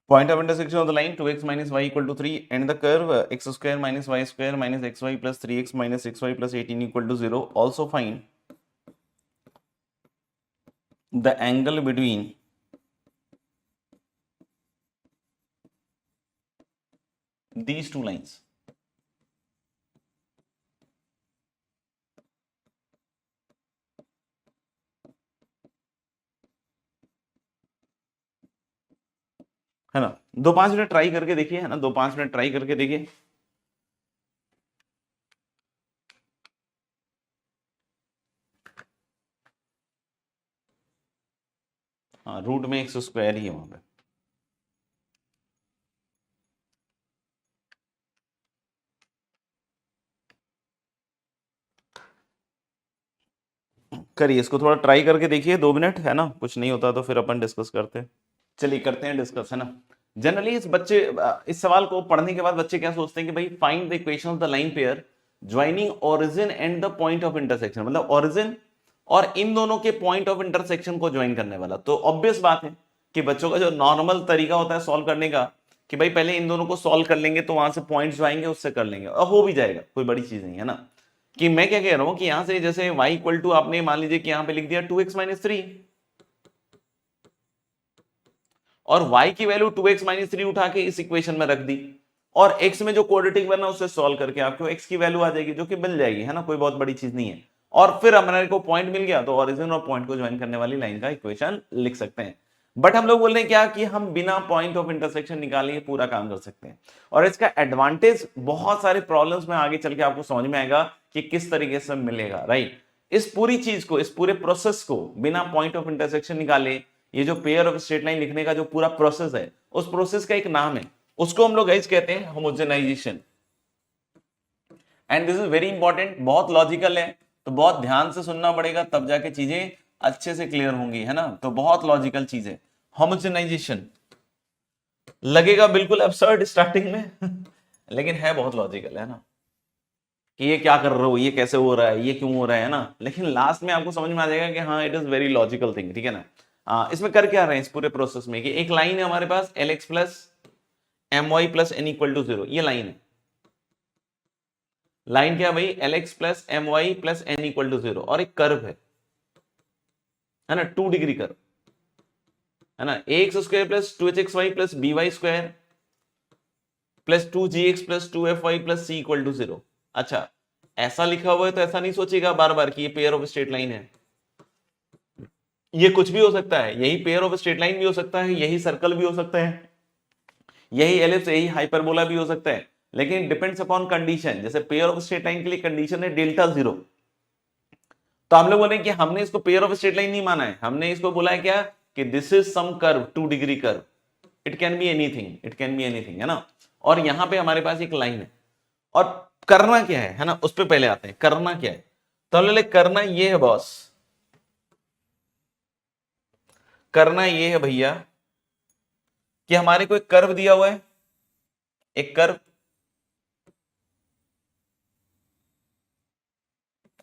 Speaker 1: point of intersection of the line 2x minus y equal to 3 and the curve x square minus y square minus xy plus 3x minus 6y plus 18 equal to 0. Also find the angle between these two lines. है ना, 2-5 मिनट ट्राई करके देखिए, है ना, 2-5 मिनट ट्राई करके देखिए। हाँ, रूट में एक्स स्क्वायर ही है वहां पे। करिए इसको, थोड़ा ट्राई करके देखिए 2 मिनट, है ना, कुछ नहीं होता तो फिर अपन डिस्कस करते हैं। चलिए करते हैं डिस्कस, है ना। जनरली इस सवाल को पढ़ने के बाद बच्चे क्या सोचते हैं कि भाई find the equation of the line pair joining origin and the point of intersection, मतलब ओरिजिन और इन दोनों के पॉइंट ऑफ इंटरसेक्शन को ज्वाइन करने वाला। तो ऑब्वियस बात है कि बच्चों का जो नॉर्मल तरीका होता है सॉल्व करने का कि भाई पहले इन दोनों को सॉल्व कर लेंगे, तो वहां से पॉइंट्स जो आएंगे उससे कर लेंगे और हो भी जाएगा, कोई बड़ी चीज नहीं है ना। कि मैं क्या कह रहा हूं कि यहां से जैसे y इक्वल टू आपने मान लीजिए कि यहां पे लिख दिया 2x माइनस 3 और y की वैल्यू 2x माइनस 3 उठा के इस इक्वेशन में रख दी और x में जो क्वाड्रेटिक बना उससे सॉल्व करके आपको x की वैल्यू आ जाएगी जो कि मिल जाएगी, है ना, कोई बहुत बड़ी चीज नहीं है। और फिर हमारे को पॉइंट मिल गया तो ओरिजिन और पॉइंट को ज्वाइन करने वाली लाइन का इक्वेशन लिख सकते हैं। बट हम लोग बोल रहे हैं क्या कि हम बिना पॉइंट ऑफ इंटरसेक्शन निकाले पूरा काम कर सकते हैं और इसका एडवांटेज बहुत सारे प्रॉब्लम्स में आगे चल के आपको समझ में आएगा कि किस तरीके से मिलेगा, राइट। इस पूरी चीज को, इस पूरे प्रोसेस को बिना पॉइंट ऑफ इंटरसेक्शन निकाले ये जो पेयर ऑफ स्ट्रेट लाइन लिखने का जो पूरा प्रोसेस है, उस प्रोसेस का एक नाम है, उसको हम लोग गाइस कहते हैं homogenization. And this is very important, बहुत लॉजिकल है, तो बहुत ध्यान से सुनना पड़ेगा तब जाके चीजें अच्छे से क्लियर होंगी, है ना। तो बहुत लॉजिकल चीज है होमोजेनाइजेशन। लगेगा बिल्कुल अबसर्ड स्टार्टिंग में लेकिन है बहुत लॉजिकल, है ना, कि ये क्या कर रहे हो, ये कैसे हो रहा है, ये क्यों हो रहा है ना। लेकिन लास्ट में आपको समझ में आ जाएगा कि हाँ it is very logical thing, ठीक है ना। इसमें कर क्या रहे हैं इस पूरे प्रोसेस में कि एक लाइन है हमारे पास Lx plus M y plus N equal to 0, ये लाइन है। लाइन क्या भाई, Lx plus M y plus N equal to 0 और एक कर्व है ना, 2 डिग्री कर्व, है ना। ax स्क्वायर प्लस 2hxy प्लस by square plus 2gx plus 2fy plus c equal to 0। अच्छा, ऐसा लिखा हुआ है तो ऐसा नहीं सोचेगा बार बार कि ये पेयर ऑफ स्ट्रेट लाइन है, ये कुछ भी हो सकता है, यही पेयर ऑफ स्ट्रेट लाइन भी हो सकता है, यही सर्कल भी हो सकता है, यही एलिप्स, यही हाइपरबोला भी हो सकता है, लेकिन डिपेंड्स अपॉन कंडीशन। जैसे पेयर ऑफ स्ट्रेट लाइन के लिए कंडीशन है डेल्टा 0, तो हम लोग बोले कि हमने इसको पेयर ऑफ स्ट्रेट लाइन नहीं माना है, हमने इसको बोला है क्या कि this is some curve, 2 degree curve, it can be anything, it can be anything, है ना। और यहां पे हमारे पास एक लाइन है और करना क्या है ना, उस पर पहले आते हैं, करना क्या है। तो हम लोग करना ये है बॉस, करना ये है भैया कि हमारे को एक कर्व दिया हुआ है, एक कर्व,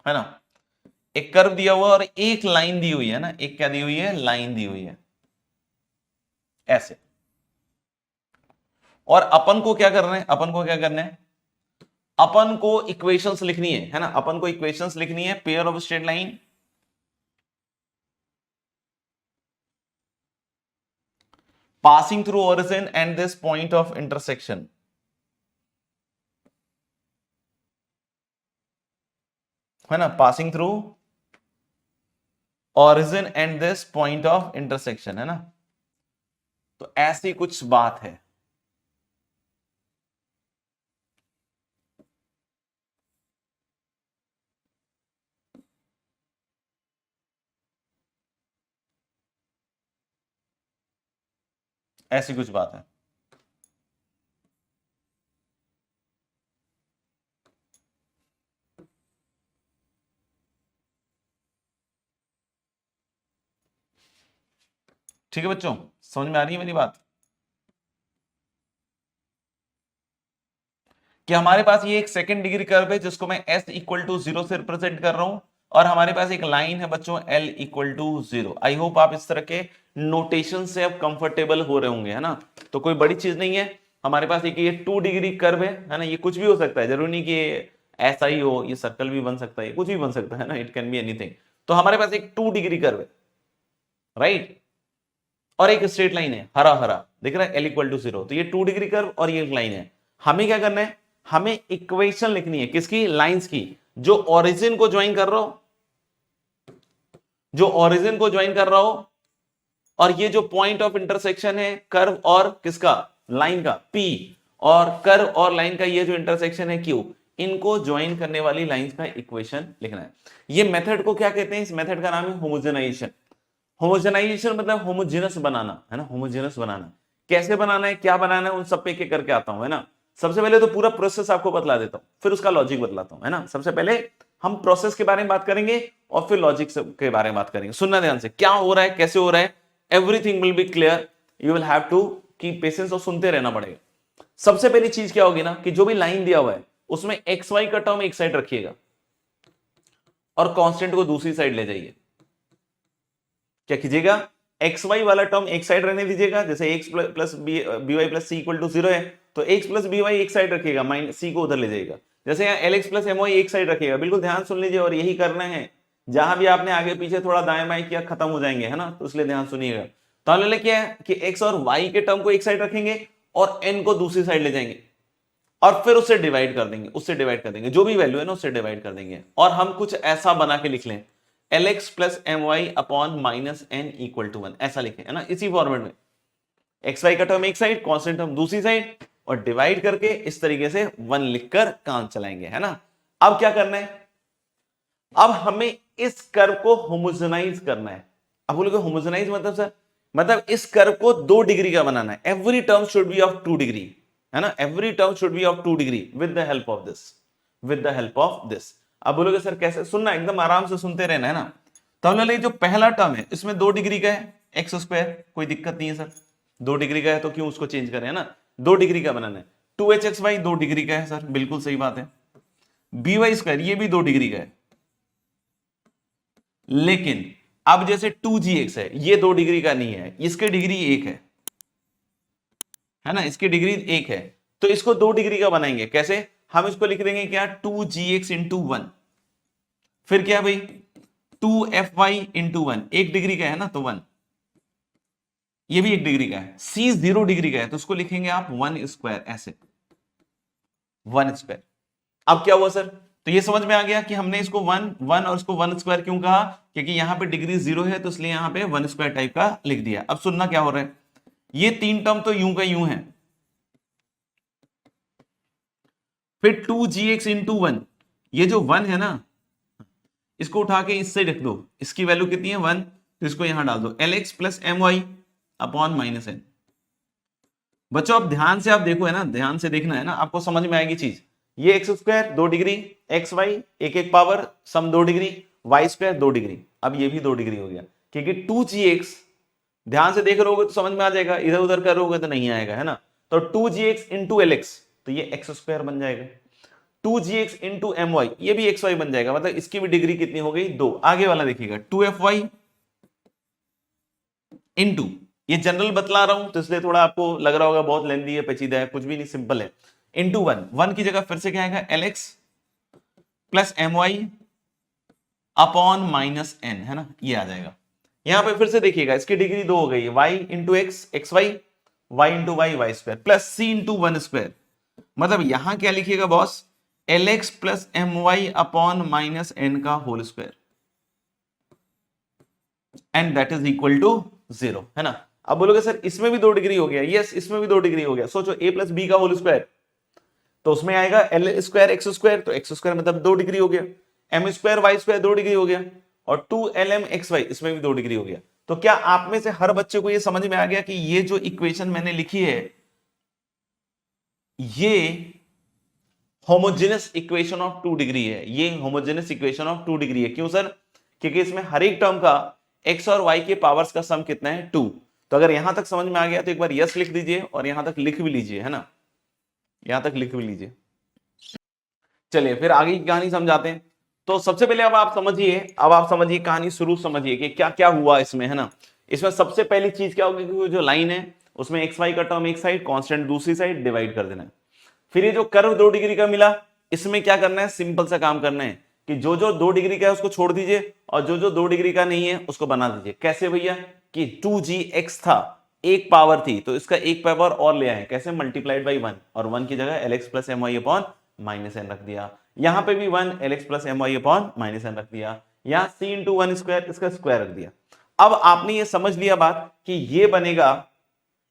Speaker 1: है ना, एक कर्व दिया हुआ और एक लाइन दी हुई है ना, एक क्या दी हुई है, लाइन दी हुई है ऐसे। और अपन को क्या करना है, अपन को क्या करना है, अपन को इक्वेशंस लिखनी है ना, अपन को इक्वेशंस लिखनी है pair of straight line passing through origin and this point of intersection, है ना, passing through origin and this point of intersection, है ना। तो ऐसी कुछ बात है, ऐसी कुछ बात है। ठीक है बच्चों, समझ में आ रही है मेरी बात कि हमारे पास ये एक सेकंड डिग्री कर्व है जिसको मैं s इक्वल टू 0 से रिप्रेजेंट कर रहा हूं और हमारे पास एक लाइन है बच्चों l equal to 0। I hope आप इस तरह के नोटेशन से अब कंफर्टेबल हो रहे होंगे, है ना। तो कोई बड़ी चीज नहीं है, हमारे पास एक ये 2 डिग्री कर्व है ना, ये कुछ भी हो सकता है, जरूरी नहीं कि ऐसा ही हो, ये सर्कल भी बन सकता है, कुछ भी बन सकता है ना, इट कैन बी एनीथिंग। तो हमारे पास एक 2 डिग्री कर्व है, राइट, और एक स्ट्रेट लाइन है, हरा हरा दिख रहा है, l इक्वल टू 0। तो ये 2 डिग्री कर्व और ये एक लाइन है। हमें क्या करना है, हमें इक्वेशन लिखनी है किसकी, लाइंस की, जो ओरिजिन को ज्वाइन कर रहा हो, जो ओरिजिन को ज्वाइन कर रहा हो, और ये जो पॉइंट ऑफ इंटरसेक्शन है कर्व और किसका, लाइन का P, और कर्व और लाइन का ये जो इंटरसेक्शन है Q, इनको ज्वाइन करने वाली लाइंस का इक्वेशन लिखना है। ये मेथड को क्या कहते हैं, इस मेथड का नाम है होमोजेनाइजेशन। होमोजेनाइजेशन मतलब होमोजेनस बनाना, है ना, होमोजेनस बनाना। कैसे बनाना है, क्या बनाना है, उन सब पे एक करके आता हूं, है ना। सबसे पहले तो पूरा प्रोसेस आपको बतला देता हूं, फिर उसका लॉजिक बतलाता हूं, है ना। सबसे पहले हम प्रोसेस के बारे में बात करेंगे और फिर लॉजिक के बारे में बात करेंगे। सुनना ध्यान से, क्या हो रहा है, कैसे हो रहा है, everything will be clear you will have to keep patience और सुनते रहना पड़ेगा। सबसे पहली चीज क्या होगी ना कि जो भी लाइन दिया हुआ है उसमें एक्स वाई का टर्म एक साइड रखिएगा और कांस्टेंट को दूसरी साइड ले जाइए। क्या कीजिएगा, एक्स वाई वाला टर्म एक साइड रहने दीजिएगा, जैसे x plus B Y plus C equal to 0 है तो एक्स प्लस बी वाई एक साइड रखिएगा, माइनस सी को उधर ले जाइएगा। जैसे यहाँ l x plus M y एक साइड रखिएगा, बिल्कुल ध्यान सुन लीजिए और यही करना है। जहां भी आपने आगे पीछे थोड़ा दाएं बाएं किया खत्म हो जाएंगे, है ना, तो इसलिए ध्यान सुनिएगा। तो हमने क्या है कि एक्स और वाई के टर्म को एक साइड रखेंगे और एन को दूसरी साइड ले जाएंगे और फिर उससे डिवाइड कर देंगे, उससे डिवाइड कर देंगे, जो भी वैल्यू है ना उससे डिवाइड कर देंगे। और हम कुछ ऐसा बना के लिख लें, l x plus M Y upon minus n equal to 1, ऐसा लिखें, है ना, इसी फॉर्मेट में। एक्स वाई का टर्म एक साइड, कांस्टेंट टर्म दूसरी साइड, और डिवाइड करके इस तरीके से 1 लिखकर काम चलाएंगे, है ना। अब क्या करना है, अब हमें इस कर्व को होमोजेनाइज करना है। अब बोलोगे होमोजेनाइज मतलब सर, मतलब इस कर्व को 2 डिग्री का बनाना है। Every term should be of 2 degree, है ना, every term should be of 2 degree with the help of this, with the help of this. अब बोलोगे सर कैसे, सुनना, एकदम आराम से सुनते रहना, है ना। तो हमने जो पहला टर्म है इसमें 2 डिग्री का है, एक्स स्क्वायर, कोई दिक्कत नहीं है सर, 2 डिग्री का है तो क्यों उसको चेंज करें, है ना, 2 डिग्री का बनाना है। 2hxy 2 डिग्री का है सर, बिल्कुल सही बात है। by स्क्वायर ये भी 2 डिग्री का है, लेकिन अब जैसे 2gx है ये 2 डिग्री का नहीं है, इसकी डिग्री 1 है ना, इसकी डिग्री 1 है, तो इसको 2 डिग्री का बनाएंगे। कैसे, हम इसको लिख देंगे क्या, 2gx इंटू 1, फिर क्या भाई 2fy इंटू 1, 1 डिग्री का है ना तो 1, ये भी 1 डिग्री का है। c 0 डिग्री का है तो उसको लिखेंगे आप 1 स्क्वायर, ऐसे 1 स्क्वायर। अब क्या हुआ सर, तो ये समझ में आ गया कि हमने इसको 1 और इसको 1 स्क्वायर क्यों कहा, क्योंकि यहां पे डिग्री 0 है तो इसलिए यहां पे 1 स्क्वायर टाइप का लिख दिया। अब सुनना क्या हो रहा है, ये 3 टर्म तो यूं का यूं है, फिर 2gx इंटू 1, ये जो 1 है ना इसको उठा के इससे लिख दो, इसकी वैल्यू कितनी है 1, तो इसको यहां डाल दो, l x plus M Y upon minus n. बच्चों अब ध्यान से आप देखो, है ना, ध्यान से देखना है ना, आपको समझ में आएगी चीज। ये x square 2 degree, x y एक एक power sum 2 degree, y square 2 degree, अब ये भी 2 डिग्री हो गया, क्योंकि 2gx, ध्यान से देख रहोगे तो समझ में आ जाएगा, इधर उधर कर रहोगे तो नहीं आएगा, है ना। तो 2gx इंटू एल एक्स, तो ये एक्स स्क्वायर बन जाएगा, 2gx इंटू एम वाई, ये भी एक्स वाई बन जाएगा, मतलब इसकी भी डिग्री कितनी हो गई 2। आगे वाला देखिएगा 2fy इंटू, ये जनरल बतला रहा हूं तो इसलिए थोड़ा आपको लग रहा होगा बहुत लेंदी है, पेचीदा है, कुछ भी नहीं, सिंपल है। इंटू 1 की जगह फिर से क्या आएगा, l x plus M Y upon minus n, है ना, ये आ जाएगा। यहां पे फिर से देखिएगा इसकी डिग्री 2 हो गई, Y into X X Y, Y into Y Y square, plus C into 1 square, मतलब यहां क्या लिखिएगा boss, L x plus M Y upon minus N का whole square, and that is equal to 0, है ना। अब बोलोगे सर इसमें भी 2 डिग्री हो गया, यस इसमें भी 2 डिग्री हो गया। सोचो a प्लस बी का होल स्क्वायर, तो उसमें आएगा एल स्क्वायर एक्स स्क्वायर, तो एक्स स्क्वायर मतलब 2 डिग्री हो गया, m square y square 2 degree हो गया, और 2lm एक्स वाई इसमें भी 2 डिग्री हो गया। तो क्या आप में से हर बच्चे को यह समझ में आ गया कि ये जो इक्वेशन मैंने लिखी है ये होमोजेनस इक्वेशन ऑफ 2 डिग्री है, ये होमोजेनस इक्वेशन ऑफ 2 डिग्री है। क्यों सर, क्योंकि इसमें हर एक टर्म का x और y के पावर्स का सम कितना है 2। तो अगर यहां तक समझ में आ गया तो एक बार यस लिख दीजिए और यहां तक लिख भी लीजिए, है ना, यहां तक लिख भी लीजिए। चलिए फिर आगे की कहानी समझाते हैं। तो सबसे पहले अब आप समझिए कहानी शुरू समझिए कि क्या क्या हुआ इसमें, है ना। इसमें सबसे पहली चीज क्या होगी कि जो लाइन है उसमें एक्स वाई का टर्म एक साइड, कांस्टेंट दूसरी साइड, डिवाइड कर देना है। फिर ये जो कर्व 2 डिग्री का मिला, इसमें क्या करना है, सिंपल सा काम करना है कि जो जो 2 डिग्री का है उसको छोड़ दीजिए और जो जो 2 डिग्री का नहीं है उसको बना दीजिए। कैसे भैया, कि 2gx था, एक पावर थी तो इसका एक पावर और ले आए, कैसे, मल्टीप्लाइड बाई 1, और 1 की जगह l x plus M Y upon minus n रख दिया। यहां पे भी 1 l x plus M Y upon minus n रख दिया, यहां c इंटू 1 स्क्वायर, इसका स्क्वायर रख दिया। अब आपने ये समझ लिया बात कि ये बनेगा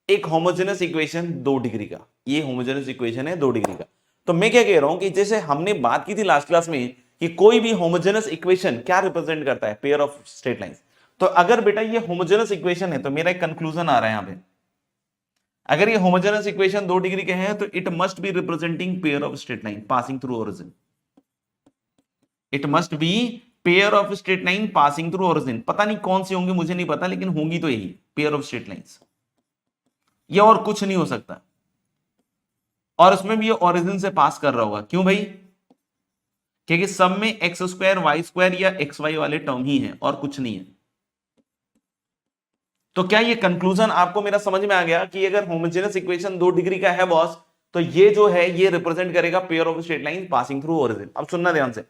Speaker 1: एक होमोजेनस इक्वेशन 2 डिग्री का, ये होमोजेनस इक्वेशन है 2 डिग्री का। तो मैं क्या कह रहा हूं कि जैसे हमने बात की थी लास्ट क्लास में कि कोई भी होमोजेनस इक्वेशन क्या रिप्रेजेंट करता है, पेयर ऑफ स्ट्रेट लाइंस। तो अगर बेटा ये होमोजेनस इक्वेशन है तो मेरा एक कंक्लूजन आ रहा है यहां पे, अगर ये होमोजेनस इक्वेशन 2 डिग्री के हैं तो it must be representing pair of straight line passing through origin, it must be pair of straight line passing through origin. पता नहीं कौन सी होंगी, मुझे नहीं पता, लेकिन होंगी तो यही पेयर ऑफ स्ट्रेट लाइंस। ये और कुछ नहीं हो सकता, और उसमें भी ये ओरिजिन से पास कर रहा होगा। क्यों भाई? क्योंकि सब में एक्स स्क्वायर वाई स्क्वायर या एक्स वाई वाले टर्म ही है और कुछ नहीं है। तो क्या ये कंक्लूजन आपको मेरा समझ में आ गया कि अगर होमोजेनस इक्वेशन 2 डिग्री का है बॉस, तो ये जो है ये रिप्रेजेंट करेगा pair of straight line passing through origin. अब सुनना ध्यान से,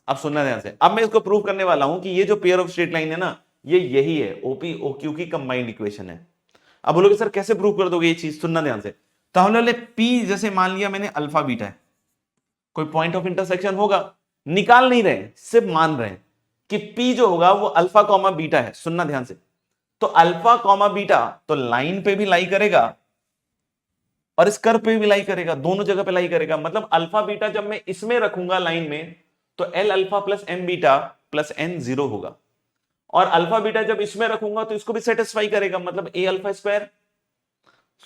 Speaker 1: अब सुनना ध्यान से, अब मैं इसको प्रूव करने वाला हूं कि ये जो पेयर ऑफ स्ट्रेट लाइन है ना, ये यही है ओपी ओ क्यू की कंबाइंड इक्वेशन है। अब बोलोगे सर कैसे प्रूव कर दोगे ये चीज? सुनना ध्यान से। तो हम लोग पी, जैसे मान लिया मैंने अल्फा बीटा है, कोई पॉइंट ऑफ इंटरसेक्शन होगा, निकाल नहीं रहे, सिर्फ मान रहे हैं कि पी जो होगा वो अल्फा कॉमा बीटा है। सुनना ध्यान से, तो अल्फा कॉमा बीटा तो लाइन पे भी लाई करेगा और इस कर्व पे भी लाई करेगा, दोनों जगह पे लाई करेगा। मतलब अल्फा बीटा जब मैं इसमें रखूंगा लाइन में, तो L alpha plus M beta plus n 0 होगा, और अल्फा बीटा जब इसमें रखूंगा तो इसको भी सेटिस्फाई करेगा, मतलब ए अल्फा स्क्वायर।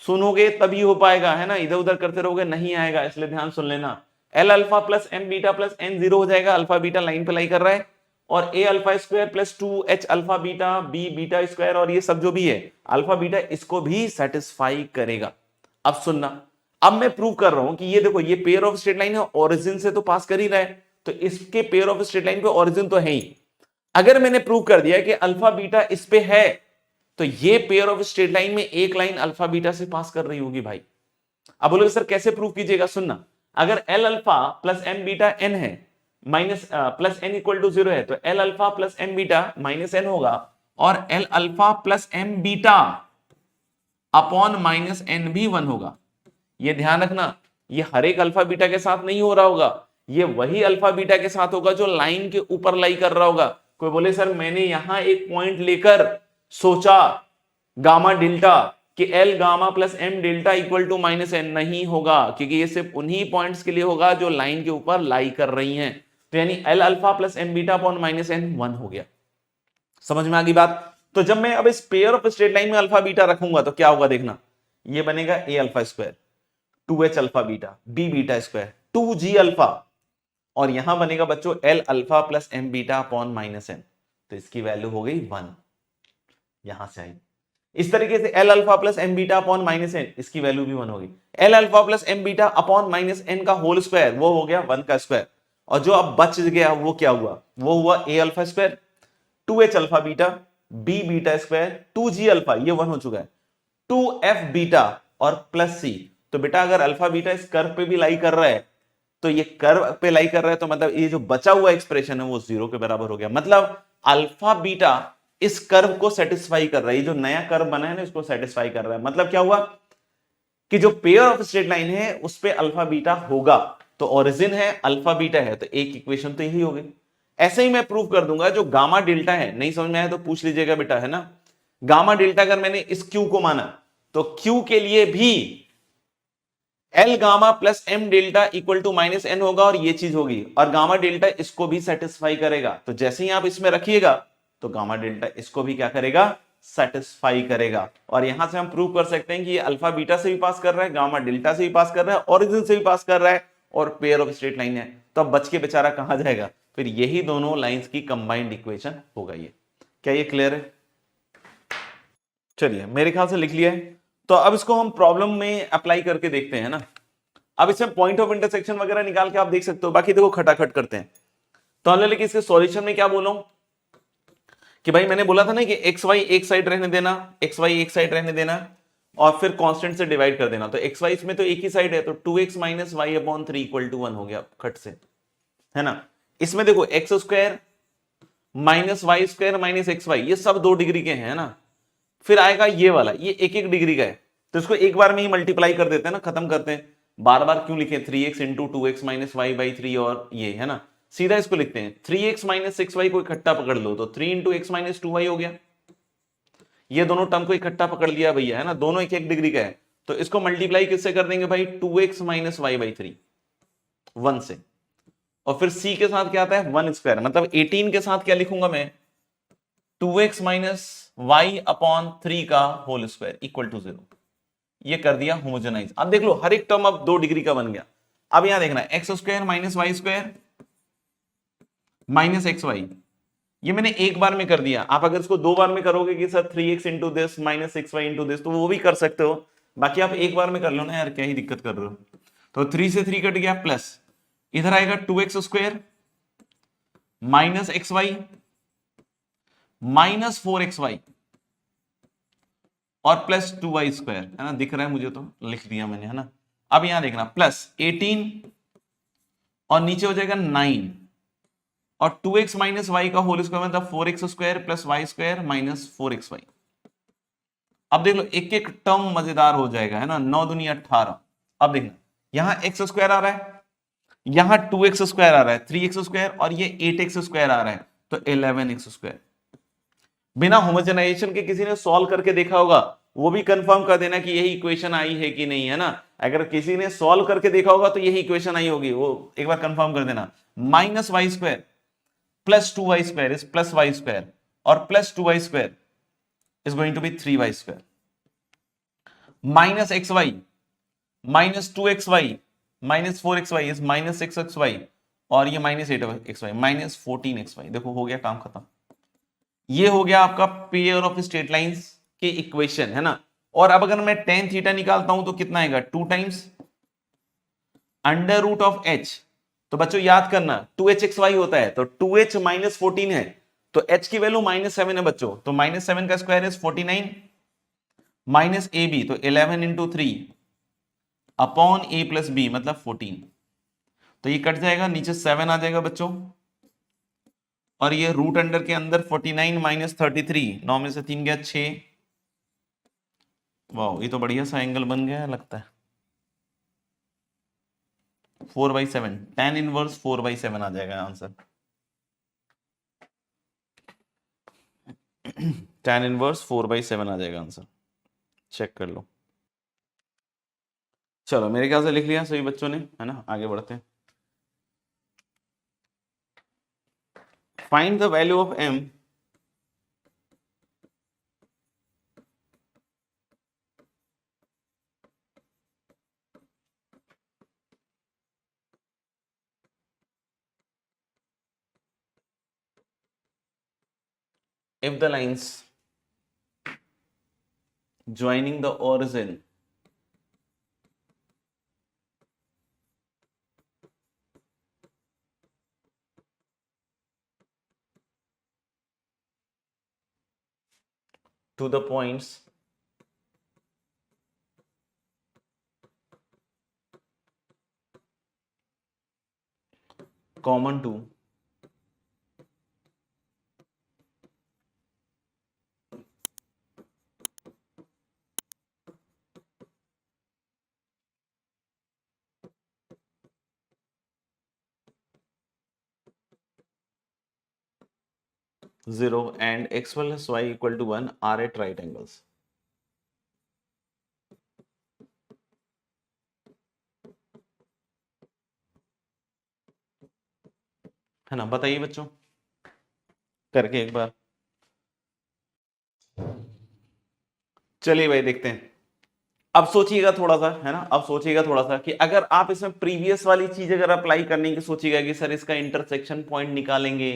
Speaker 1: सुनोगे तभी हो पाएगा, है ना, इधर उधर करते रहोगे नहीं आएगा, इसलिए ध्यान सुन लेना। L alpha plus M beta plus n 0 हो जाएगा, अल्फा बीटा लाइन पे लाई कर रहा है, और A alpha square plus 2h alpha beta B beta square और ये सब जो भी है अल्फा बीटा, इसको भी सेटिस्फाई करेगा। अब सुनना, अब मैं प्रूव कर रहा हूं कि ये देखो, ये पेयर ऑफ स्ट्रेट लाइन है, ओरिजिन से तो पास कर ही रहा है, तो इसके पेयर ऑफ स्ट्रेट लाइन पे ओरिजिन तो है ही। अगर मैंने प्रूव कर दिया कि अल्फा बीटा इस पे है, तो ये पेयर ऑफ स्ट्रेट लाइन में एक लाइन अल्फा बीटा से पास कर रही होगी भाई। अब बोलोगे सर कैसे प्रूव कीजिएगा? सुनना, अगर L alpha plus M beta N है, minus plus N equal to 0 है, तो L alpha plus M beta minus N होगा, और L alpha plus M beta upon minus N भी 1 होगा। ये ध्यान रखना, ये हर एक अल्फा बीटा के साथ नहीं हो रहा होगा, ये वही अल्फा बीटा के साथ होगा जो लाइन के ऊपर लाई कर रहा होगा। कोई बोले सर मैंने यहां एक पॉइंट लेकर सोचा गामा डेल्टा कि l gamma plus m delta equal to minus n, नहीं होगा, क्योंकि ये सिर्फ उन्हीं पॉइंट्स के लिए होगा जो लाइन के ऊपर लाई कर रही हैं। तो यानी l alpha plus M beta upon minus n 1 हो गया। समझ में आ गई बात? तो जब मैं अब इस पेयर ऑफ स्ट्रेट लाइन में अल्फा बीटा रखूंगा तो क्या होगा देखना, ये बनेगा A alpha square 2h alpha beta B beta square 2g alpha, और यहां बनेगा बच्चों L alpha plus M beta upon minus N, तो इसकी वैल्यू हो गई 1, यहां से आई। इस तरीके से l alpha plus M beta upon minus n, इसकी वैल्यू भी 1 होगी। L alpha plus M beta upon minus N का होल स्क्वायर, वो हो गया 1 का स्क्वायर, और जो अब बच गया वो क्या हुआ, वो हुआ A alpha square 2h alpha beta B beta square 2g alpha, ये 1 हो चुका है, 2f बीटा और प्लस c। तो बेटा अगर अल्फा बीटा इस कर्व पे भी लाई कर रहा है, तो ये कर्व पे लाई कर रहा है, तो मतलब ये जो बचा हुआ एक्सप्रेशन है वो 0 के बराबर हो गया। मतलब अल्फा बीटा इस कर्व को सेटिस्फाई कर रहा है, ये जो नया कर्व बना है ना इसको सेटिस्फाई कर रहा है। मतलब क्या हुआ कि जो पेयर ऑफ स्ट्रेट लाइन है उस पे अल्फा बीटा होगा, तो ओरिजिन है अल्फा बीटा है, तो एक इक्वेशन तो यही होगी। ऐसे ही मैं प्रूव कर दूंगा जो गामा डेल्टा है, नहीं समझ में आया तो पूछ लीजिएगा बेटा, है ना। गामा डेल्टा अगर मैंने इस क्यू को माना, तो क्यू के लिए भी l gamma plus m delta equal to minus N होगा, और ये चीज होगी, और गामा डेल्टा इसको भी सेटिस्फाई करेगा। तो जैसे ही आप इसमें रखिएगा तो गामा डेल्टा इसको भी क्या करेगा, सेटिस्फाई करेगा। और यहां से हम प्रूव कर सकते हैं कि ये अल्फा बीटा से भी पास कर रहा है, गामा डेल्टा से भी पास कर रहा है, ओरिजिन से भी पास कर रहा है, और पेयर ऑफ स्ट्रेट लाइन है। तो अब बच के बेचारा कहां जाएगा, फिर यही दोनों लाइंस की कंबाइंड इक्वेशन होगा ये। क्या ये क्लियर है? चलिए मेरे ख्याल से लिख लिया है, तो अब इसको हम प्रॉब्लम में अप्लाई करके देखते हैं ना। अब इसमें पॉइंट ऑफ इंटरसेक्शन वगैरह निकाल के आप देख सकते हो, बाकी देखो खटाखट करते हैं। तो हमने लेकिन इसके सॉल्यूशन में क्या बोला कि भाई मैंने बोला था ना कि एक्स वाई एक साइड रहने देना, एक्स वाई एक साइड रहने देना, और फिर कांस्टेंट से डिवाइड कर देना। तो एक्स वाई इसमें तो एक ही साइड है, तो 2x minus y upon 3 equal to 1 हो गया खट से, है ना। इसमें देखो x square minus Y square minus x y, ये सब 2 डिग्री के हैं ना। फिर आएगा ये वाला, ये 1-1 डिग्री का है, तो इसको एक बार में ही मल्टीप्लाई कर देते हैं ना, खत्म करते हैं। बार बार क्यों लिखे 3x into 2x minus Y by 3, और ये है ना, सीधा इसको लिखते हैं 3x माइनस 6y को इकट्ठा पकड़ लो, तो 3 इंटू एक्स माइनस 2y हो गया। ये दोनों टर्म को इकट्ठा पकड़ लिया भैया, है ना, दोनों 1-1 डिग्री का है, तो इसको मल्टीप्लाई किससे कर देंगे भाई, 2x माइनस वाई बाई 3 1 से, और फिर c के साथ क्या आता है 1 स्क्वायर, मतलब 18 के साथ क्या लिखूंगा मैं, 2x माइनस वाई अपॉन 3 का होल स्क्वायर इक्वल टू 0। ये कर दिया होमोजेनाइज। अब देख लो हर एक टर्म अब 2 डिग्री का बन गया। अब यहां देखना x square minus Y square minus x y, ये मैंने एक बार में कर दिया। आप अगर इसको 2 बार में करोगे कि sir 3x into this minus 6y into this, तो वो भी कर सकते हो, बाकी आप एक बार में कर लो ना यार, क्या ही दिक्कत कर रहे हो। तो 3 से 3 कट गया, प्लस इधर आएगा 2x² minus xy minus 4xy और प्लस 2y² है ना, दिख रहा है मुझे तो लिख दिया मैंने, है ना। अब यहां देखना प्लस 18 और नीचे हो जाएगा 9 और 2x माइनस वाई का होल स्क्वायर मतलब 4x² plus y² minus 4xy। अब देख लो एक एक टर्म मजेदार हो जाएगा, है ना। 9 दूनी 18। अब देखना यहां x² आ रहा है, यहां 2x² आ रहा है, 3x² और ये 8x² आ रहा है, तो 11x²। बिना होमोजेनाइजेशन के किसी ने सॉल्व करके देखा होगा, वो भी कंफर्म कर देना कि यही इक्वेशन आई है कि नहीं, है ना। अगर किसी ने सॉल्व करके देखा होगा तो यही इक्वेशन आई होगी, वो एक बार कंफर्म कर देना। Minus y² plus 2y² is plus y² और plus 2y² is going to be 3y²। Minus xy minus 2xy minus 4xy is minus 6xy और ये माइनस 8xy माइनस 14xy। देखो हो गया काम खत्म। ये हो गया आपका पेयर ऑफ स्ट्रेट लाइंस के इक्वेशन, है ना। और अब अगर मैं tan थीटा निकालता हूं तो कितना आएगा, 2 times under root of h। तो बच्चों याद करना 2hxy होता है, तो 2h माइनस 14 है, तो h की वैल्यू -7 है बच्चों, तो -7 का square is 49 minus a b, तो 11 into 3 upon a plus b मतलब 14। तो ये कट जाएगा, नीचे 7 आ जाएगा बच्चों, और ये रूट अंडर के अंदर 49 माइनस 33, 9 में से 3 गया 6। वाह ये तो बढ़िया सा एंगल बन गया है लगता है। 4/7 tan इनवर्स 4/7 आ जाएगा आंसर। tan इनवर्स 4/7 आ जाएगा आंसर, चेक कर लो। चलो मेरे ख्याल से लिख लिया सभी बच्चों ने, है ना। आगे बढ़ते हैं। Find the value of m if the lines joining the origin to the points common to zero and x plus y equal to 1 are at right angles। है ना, बताइए बच्चों करके एक बार। चलिए भाई देखते हैं। अब सोचिएगा थोड़ा सा, है ना, अब सोचिएगा थोड़ा सा कि अगर आप इसमें प्रीवियस वाली चीज अगर अप्लाई करने की सोचिएगा कि सर इसका इंटरसेक्शन पॉइंट निकालेंगे,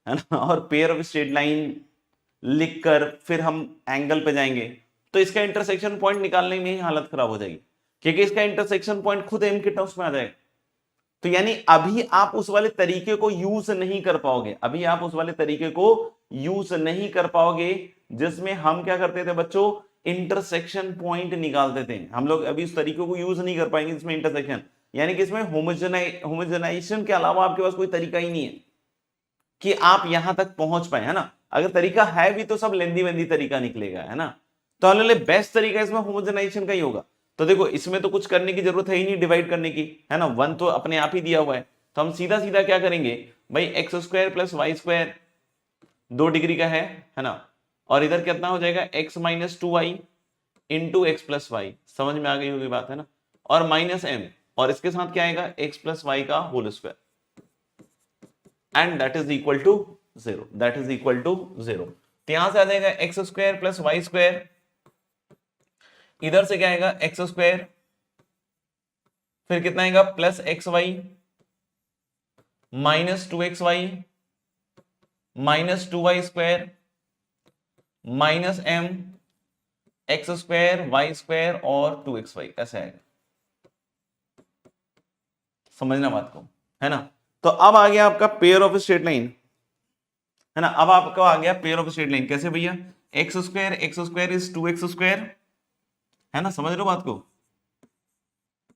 Speaker 1: है ना, और पेयर ऑफ स्ट्रेट लाइन लिखकर फिर हम एंगल पे जाएंगे, तो इसका इंटरसेक्शन पॉइंट निकालने में ही हालत खराब हो जाएगी, क्योंकि इसका इंटरसेक्शन पॉइंट खुद m के टर्म्स में आ जाएगा। तो यानी अभी आप उस वाले तरीके को यूज नहीं कर पाओगे, अभी आप उस वाले तरीके को यूज नहीं कर पाओगे जिसमें हम क्या करते थे बच्चों, इंटरसेक्शन पॉइंट निकालते थे हम लोग। अभी उस तरीके को यूज नहीं कर पाएंगे जिसमें इंटरसेक्शन, यानी कि इसमें होमोजेनाइजेशन के अलावा आपके पास कोई तरीका ही नहीं है कि आप यहां तक पहुंच पाए, है ना। अगर तरीका है भी तो सब लेंदी वेंदी तरीका निकलेगा, है ना। तो हमारे लिए बेस्ट तरीका इसमें होमोजेनाइजेशन का ही होगा। तो देखो इसमें तो कुछ करने की जरूरत है ही नहीं डिवाइड करने की, है ना, 1 तो अपने आप ही दिया हुआ है। तो हम सीधा सीधा क्या करेंगे भाई, x² प्लस y² 2 डिग्री का है ना, और इधर कितना हो जाएगा x minus 2y into x plus y, समझ में आ गई होगी बात, है ना, और माइनस m, और इसके साथ क्या आएगा x प्लस वाई का whole square, and that is equal to 0, that is equal to 0। तो यहां से आ जाएगा x² प्लस y², इधर से क्या आएगा x², फिर कितना आएगा plus xy minus 2xy minus 2y² minus m x square y square और 2xy ऐसे आएगा। समझना बात को, है ना। तो अब आ गया आपका पेयर ऑफ स्ट्रेट लाइन, है ना। अब आपका आ गया पेयर ऑफ स्ट्रेट लाइन, कैसे भैया, x square is 2x square, है ना, समझ रहे हो बात को,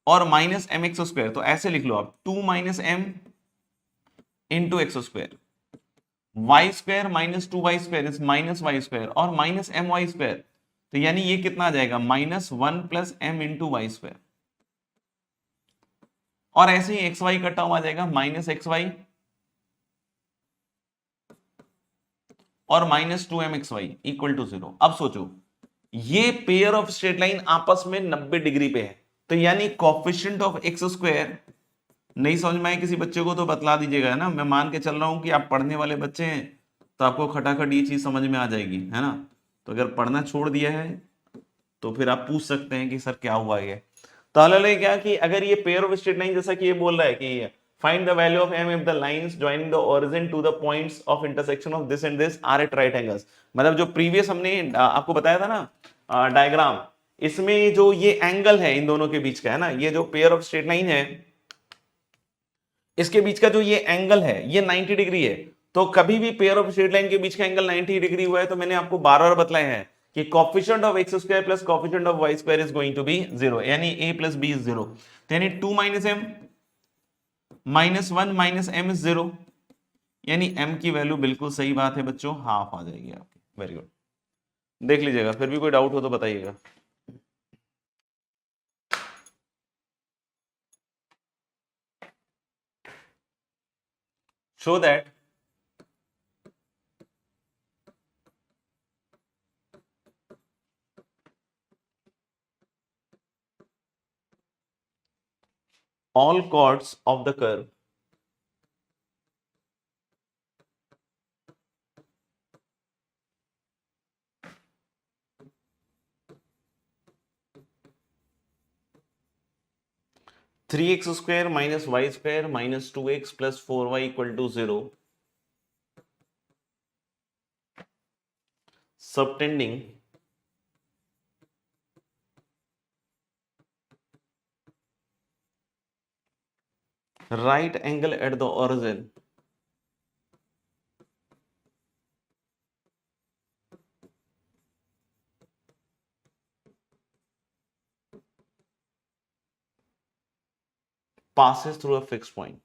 Speaker 1: और माइनस एम एक्स स्क्वायर, तो ऐसे लिख लो आप 2 minus m into x square, y square minus 2y square is minus Y square, और माइनस एम वाई स्क्वायर, तो यानी ये कितना आ जाएगा, -1 plus m into y square, और ऐसे ही एक्स वाई का टर्म आ जाएगा माइनस एक्स वाई और -2mxy इक्वल टू 0। अब सोचो ये पेयर ऑफ स्ट्रेट लाइन आपस में 90 डिग्री पे है, तो यानी कोफिशिएंट ऑफ एक्स स्क्वायर, नहीं समझ में आए किसी बच्चे को तो बतला दीजिएगा, है ना। मैं मान के चल रहा हूं कि आप पढ़ने वाले बच्चे हैं तो आपको खटाखट ये चीज समझ में आ जाएगी, है ना। तो अगर पढ़ना छोड़ दिया है तो फिर आप पूछ सकते हैं कि सर क्या हुआ ये। तो हालांकि क्या कि अगर ये पेयर ऑफ स्ट्रेट लाइन, जैसा कि ये बोल रहा है कि find the value of m if the lines joining the origin to the points of intersection of this and this are at right angles, मतलब जो प्रीवियस हमने आपको बताया था ना डायग्राम, इसमें जो ये एंगल है इन दोनों के बीच का, है ना, ये जो पेयर ऑफ स्ट्रेट लाइन है इसके बीच का जो ये एंगल है ये 90 डिग्री है। तो कभी भी पेयर ऑफ स्ट्रेट लाइन के बीच का एंगल 90 डिग्री हुआ है तो मैंने आपको बार बार बतलाया है कि coefficient of x square plus coefficient of y square is going to be 0, यानी a प्लस बी इज 0, यानी 2 minus m -1 minus m is 0, यानी m की वैल्यू बिल्कुल सही बात है बच्चों, हाफ आ जाएगी आपकी। वेरी गुड, देख लीजिएगा, फिर भी कोई डाउट हो तो बताइएगा। Show that all chords of the curve three x square minus Y square minus 2x plus 4y equal to 0 subtending right angle at the origin passes through a fixed point।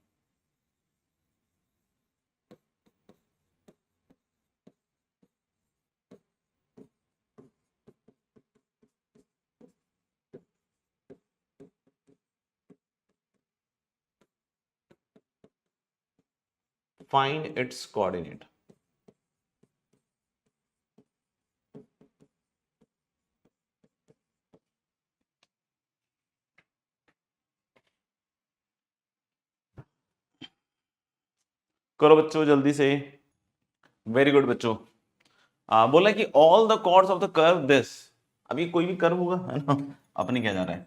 Speaker 1: Find its coordinate। करो बच्चों जल्दी से। वेरी गुड बच्चों। बोला कि all the chords of the curve this, अभी कोई भी कर्व होगा, है ना, अपने क्या जा रहा है,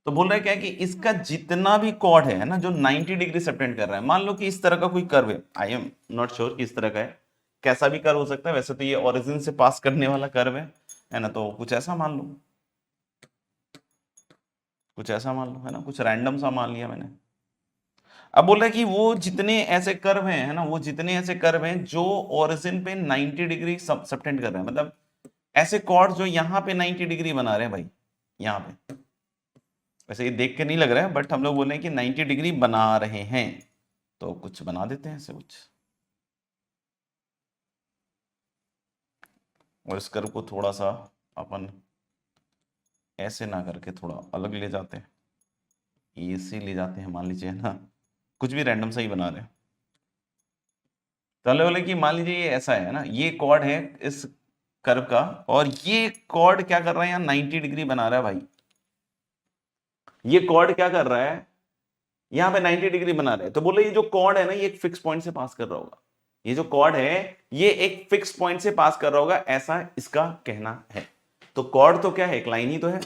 Speaker 1: तो बोल रहा है क्या कि इसका जितना भी कॉर्ड है ना जो 90 डिग्री सबटेंड कर रहा है, मान लो कि इस तरह का कोई कर्व है, आई एम नॉट श्योर कि इस तरह का है, कैसा भी कर्व हो सकता है, वैसे तो ये ओरिजिन से पास करने वाला कर्व है ना, तो कुछ ऐसा मान लो, कुछ ऐसा मान लो, है ना, कुछ रैंडम सा मान लिया मैंने। अब बोल रहा है कि वो जितने ऐसे कर्व हैं, है ना, वो जितने ऐसे कर्व हैं जो ओरिजिन पे 90 डिग्री सबटेंड कर रहे हैं, मतलब ऐसे कॉर्ड जो यहाँ पे 90 डिग्री बना रहे हैं भाई, यहाँ पे, वैसे ये देख के नहीं लग रहा है बट हम लोग बोल रहे हैं कि 90 डिग्री बना रहे हैं, तो कुछ बना देते हैं ऐसे कुछ, और इस कर्व को थोड़ा सा अपन ऐसे ना करके थोड़ा अलग ले जाते हैं, ऐसे ले जाते हैं, मान लीजिए, है ना, कुछ भी रैंडम सा ही बना रहे हैं। तो बोले कि मान लीजिए ये ऐसा है ना, ये कॉर्ड है इस कर्व का, और ये कॉर्ड क्या कर रहा है, यहाँ 90 डिग्री बना रहा है भाई, ये कॉर्ड क्या कर रहा है, यहाँ पे 90 डिग्री बना रहा है, तो बोले ये जो कॉर्ड है ना ये एक फिक्स पॉइंट से पास कर रहा होगा, ये जो कॉर्ड है ये एक फिक्स पॉइंट से पास कर रहा होगा, ऐसा इसका कहना है। तो कॉर्ड तो क्या है, एक लाइन ही तो है,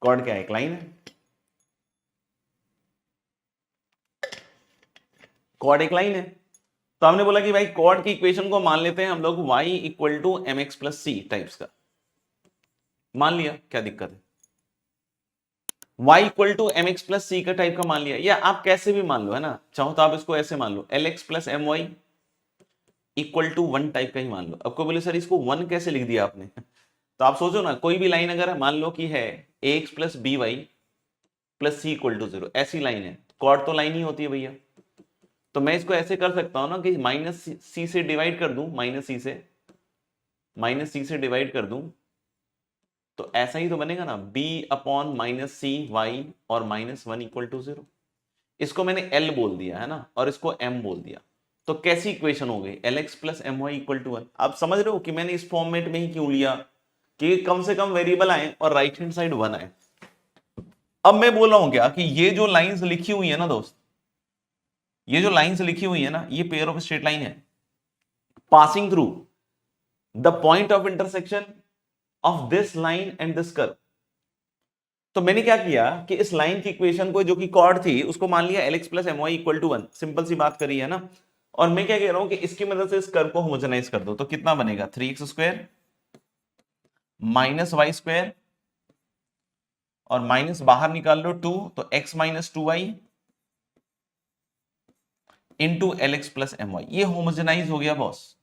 Speaker 1: कॉर्ड क्या है, एक लाइन है, कॉर्ड एक लाइन है। तो हमने बोला कि भाई कॉर्ड की इक्वेशन को मान लेते हैं हम लोग y equal to M X plus C types का, मान लिया, क्या दिक्कत है। y equal to M X plus C का टाइप का मान लिया, या आप कैसे भी मान लो, है ना, चाहो तो आप इसको ऐसे मान लो, L x plus M Y equal to one type का ही मान लो। अब कोई बोले सर इसको वन कैसे लिख दिया आपने तो आप सोचो ना, कोई भी लाइन अगर मान लो कि है A X plus B Y plus C equal to zero, ऐसी लाइन है, कॉर्ड तो लाइन ही होती है भैया। तो मैं इसको ऐसे कर सकता हूं ना कि माइनस सी से डिवाइड कर दूं, माइनस सी से डिवाइड कर दूं, तो ऐसा ही तो बनेगा ना, b upon minus c y और minus one equal to zero. इसको मैंने l बोल दिया है ना, और इसको m बोल दिया, तो कैसी इक्वेशन हो गई, l x plus M Y equal to one. आप समझ रहे हो कि मैंने इस फॉर्मेट में ही क्यों लिया, कि कम से कम वेरिएबल आए और राइट हैंड साइड वन आए। अब मैं बोल रहा हूं क्या कि ये जो लाइंस लिखी हुई है ना दोस्त, ये जो लाइंस लिखी हुई है ना, ये पेयर ऑफ स्ट्रेट लाइन है passing through the point of intersection of this line and this curve. तो मैंने क्या किया कि इस लाइन की इक्वेशन को, जो कि कॉर्ड थी, उसको मान लिया L x plus M Y equal to one, simple सी बात करी है ना। और मैं क्या कह रहा हूं कि इसकी मदद से इस कर्व को होमोजेनाइज कर दो, तो कितना बनेगा, 3x² माइनस वाई स्क्वायर, और माइनस बाहर निकाल लो 2, तो x minus two y into l x plus M y. ये होमोजेनाइज हो गया बॉस,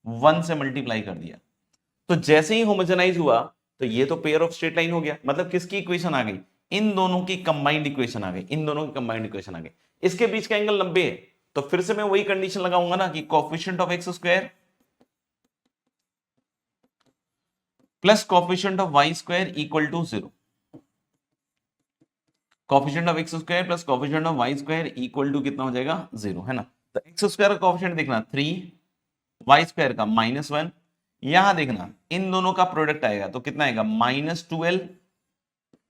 Speaker 1: वन से मल्टीप्लाई कर दिया। तो जैसे ही होमोजेनाइज हुआ तो ये तो पेयर ऑफ स्ट्रेट लाइन हो गया, मतलब किसकी इक्वेशन आ गई, इन दोनों की कंबाइंड इक्वेशन आ गई, इन दोनों की कंबाइंड इक्वेशन आ गई। इसके बीच का एंगल 90 है, तो फिर से मैं वही कंडीशन लगाऊंगा ना कि coefficient of x square plus coefficient of y square equal to zero. Coefficient of x square plus coefficient of y square equal to कितना हो जाएगा, जीरो, है ना। तो एक्स स्क्वायर का कोएफिशिएंट देखना 3, वाई स्क्वायर का -1, यहां देखना इन दोनों का प्रोडक्ट आएगा तो कितना आएगा, -12।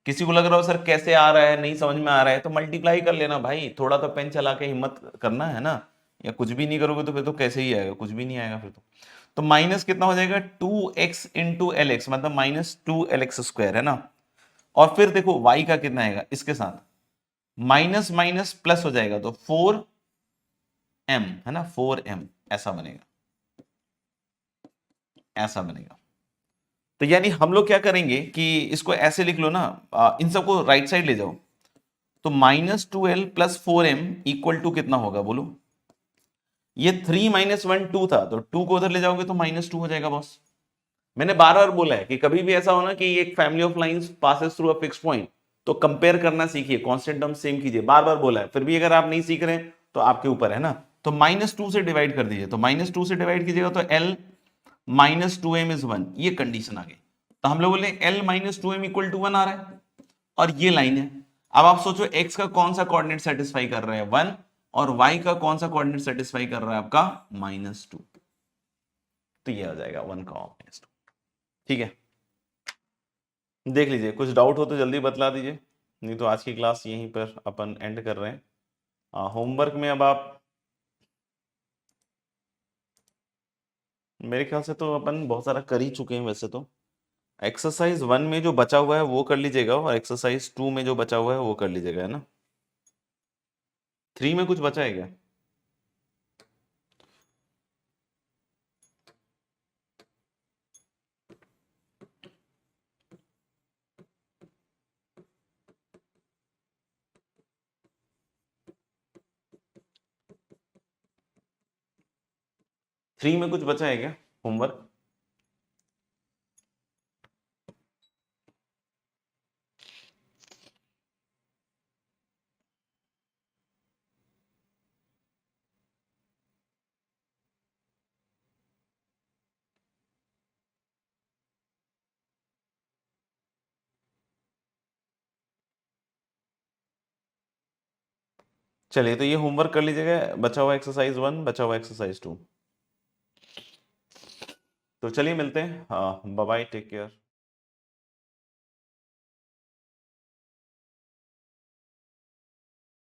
Speaker 1: किसी को लग रहा हो सर कैसे आ रहा है, नहीं समझ में आ रहा है, तो मल्टीप्लाई कर लेना भाई, थोड़ा तो पेन चला के हिम्मत करना है ना, या कुछ भी नहीं करोगे तो फिर तो कैसे ही आएगा, कुछ भी नहीं आएगा फिर तो माइनस कितना हो जाएगा 2x इंटू एल एक्स, मतलब -2lx² है ना। और फिर देखो y का कितना आएगा, इसके साथ माइनस माइनस प्लस हो जाएगा तो 4m, है ना, 4m, ऐसा बनेगा, ऐसा बनेगा। तो यानी हम लोग क्या करेंगे कि इसको ऐसे लिख लो ना, इन सबको राइट साइड ले जाओ, तो -2l plus 4m equal to कितना होगा बोलो। ये 3 माइनस वन 2 था, तो 2 को उधर ले जाओगे तो -2 हो जाएगा बॉस। मैंने बार बार बोला है कि कभी भी ऐसा हो ना कि एक family of lines passes through a fix point, तो कंपेयर करना सीखिए, कांस्टेंट टर्म सेम कीजिए, बार बार बोला है, फिर भी अगर आप नहीं सीख रहे हैं तो आपके ऊपर है ना। तो -2 से डिवाइड कर दीजिए, तो -2 से डिवाइड कीजिएगा तो l -2m इज 1, ये कंडीशन आ गई। तो हम लोग बोले l -2m इक्वल टू 1 आ रहा है, और ये लाइन है। अब आप सोचो x का कौन सा कोऑर्डिनेट सेटिस्फाई कर रहा है, 1, और y का कौन सा कोऑर्डिनेट सेटिस्फाई कर रहा है आपका, -2, तो ये आ जाएगा 1 का -2। ठीक है, देख लीजिए, कुछ डाउट हो तो जल्दी बतला दीजिए, नहीं तो आज की क्लास यहीं पर अपन एंड कर रहे हैं। होमवर्क में अब आप, मेरे ख्याल से तो अपन बहुत सारा कर ही चुके हैं वैसे तो। एक्सरसाइज 1 में जो बचा हुआ है वो कर लीजिएगा, और एक्सरसाइज 2 में जो बचा हुआ है वो कर लीजिएगा, है ना। 3 में कुछ बचा है क्या, थ्री में कुछ बचा है क्या होमवर्क। चलिए, तो ये होमवर्क कर लीजिएगा, बचा हुआ एक्सरसाइज 1, बचा हुआ एक्सरसाइज 2। तो चलिए मिलते हैं, हाँ, बाय बाय, टेक केयर।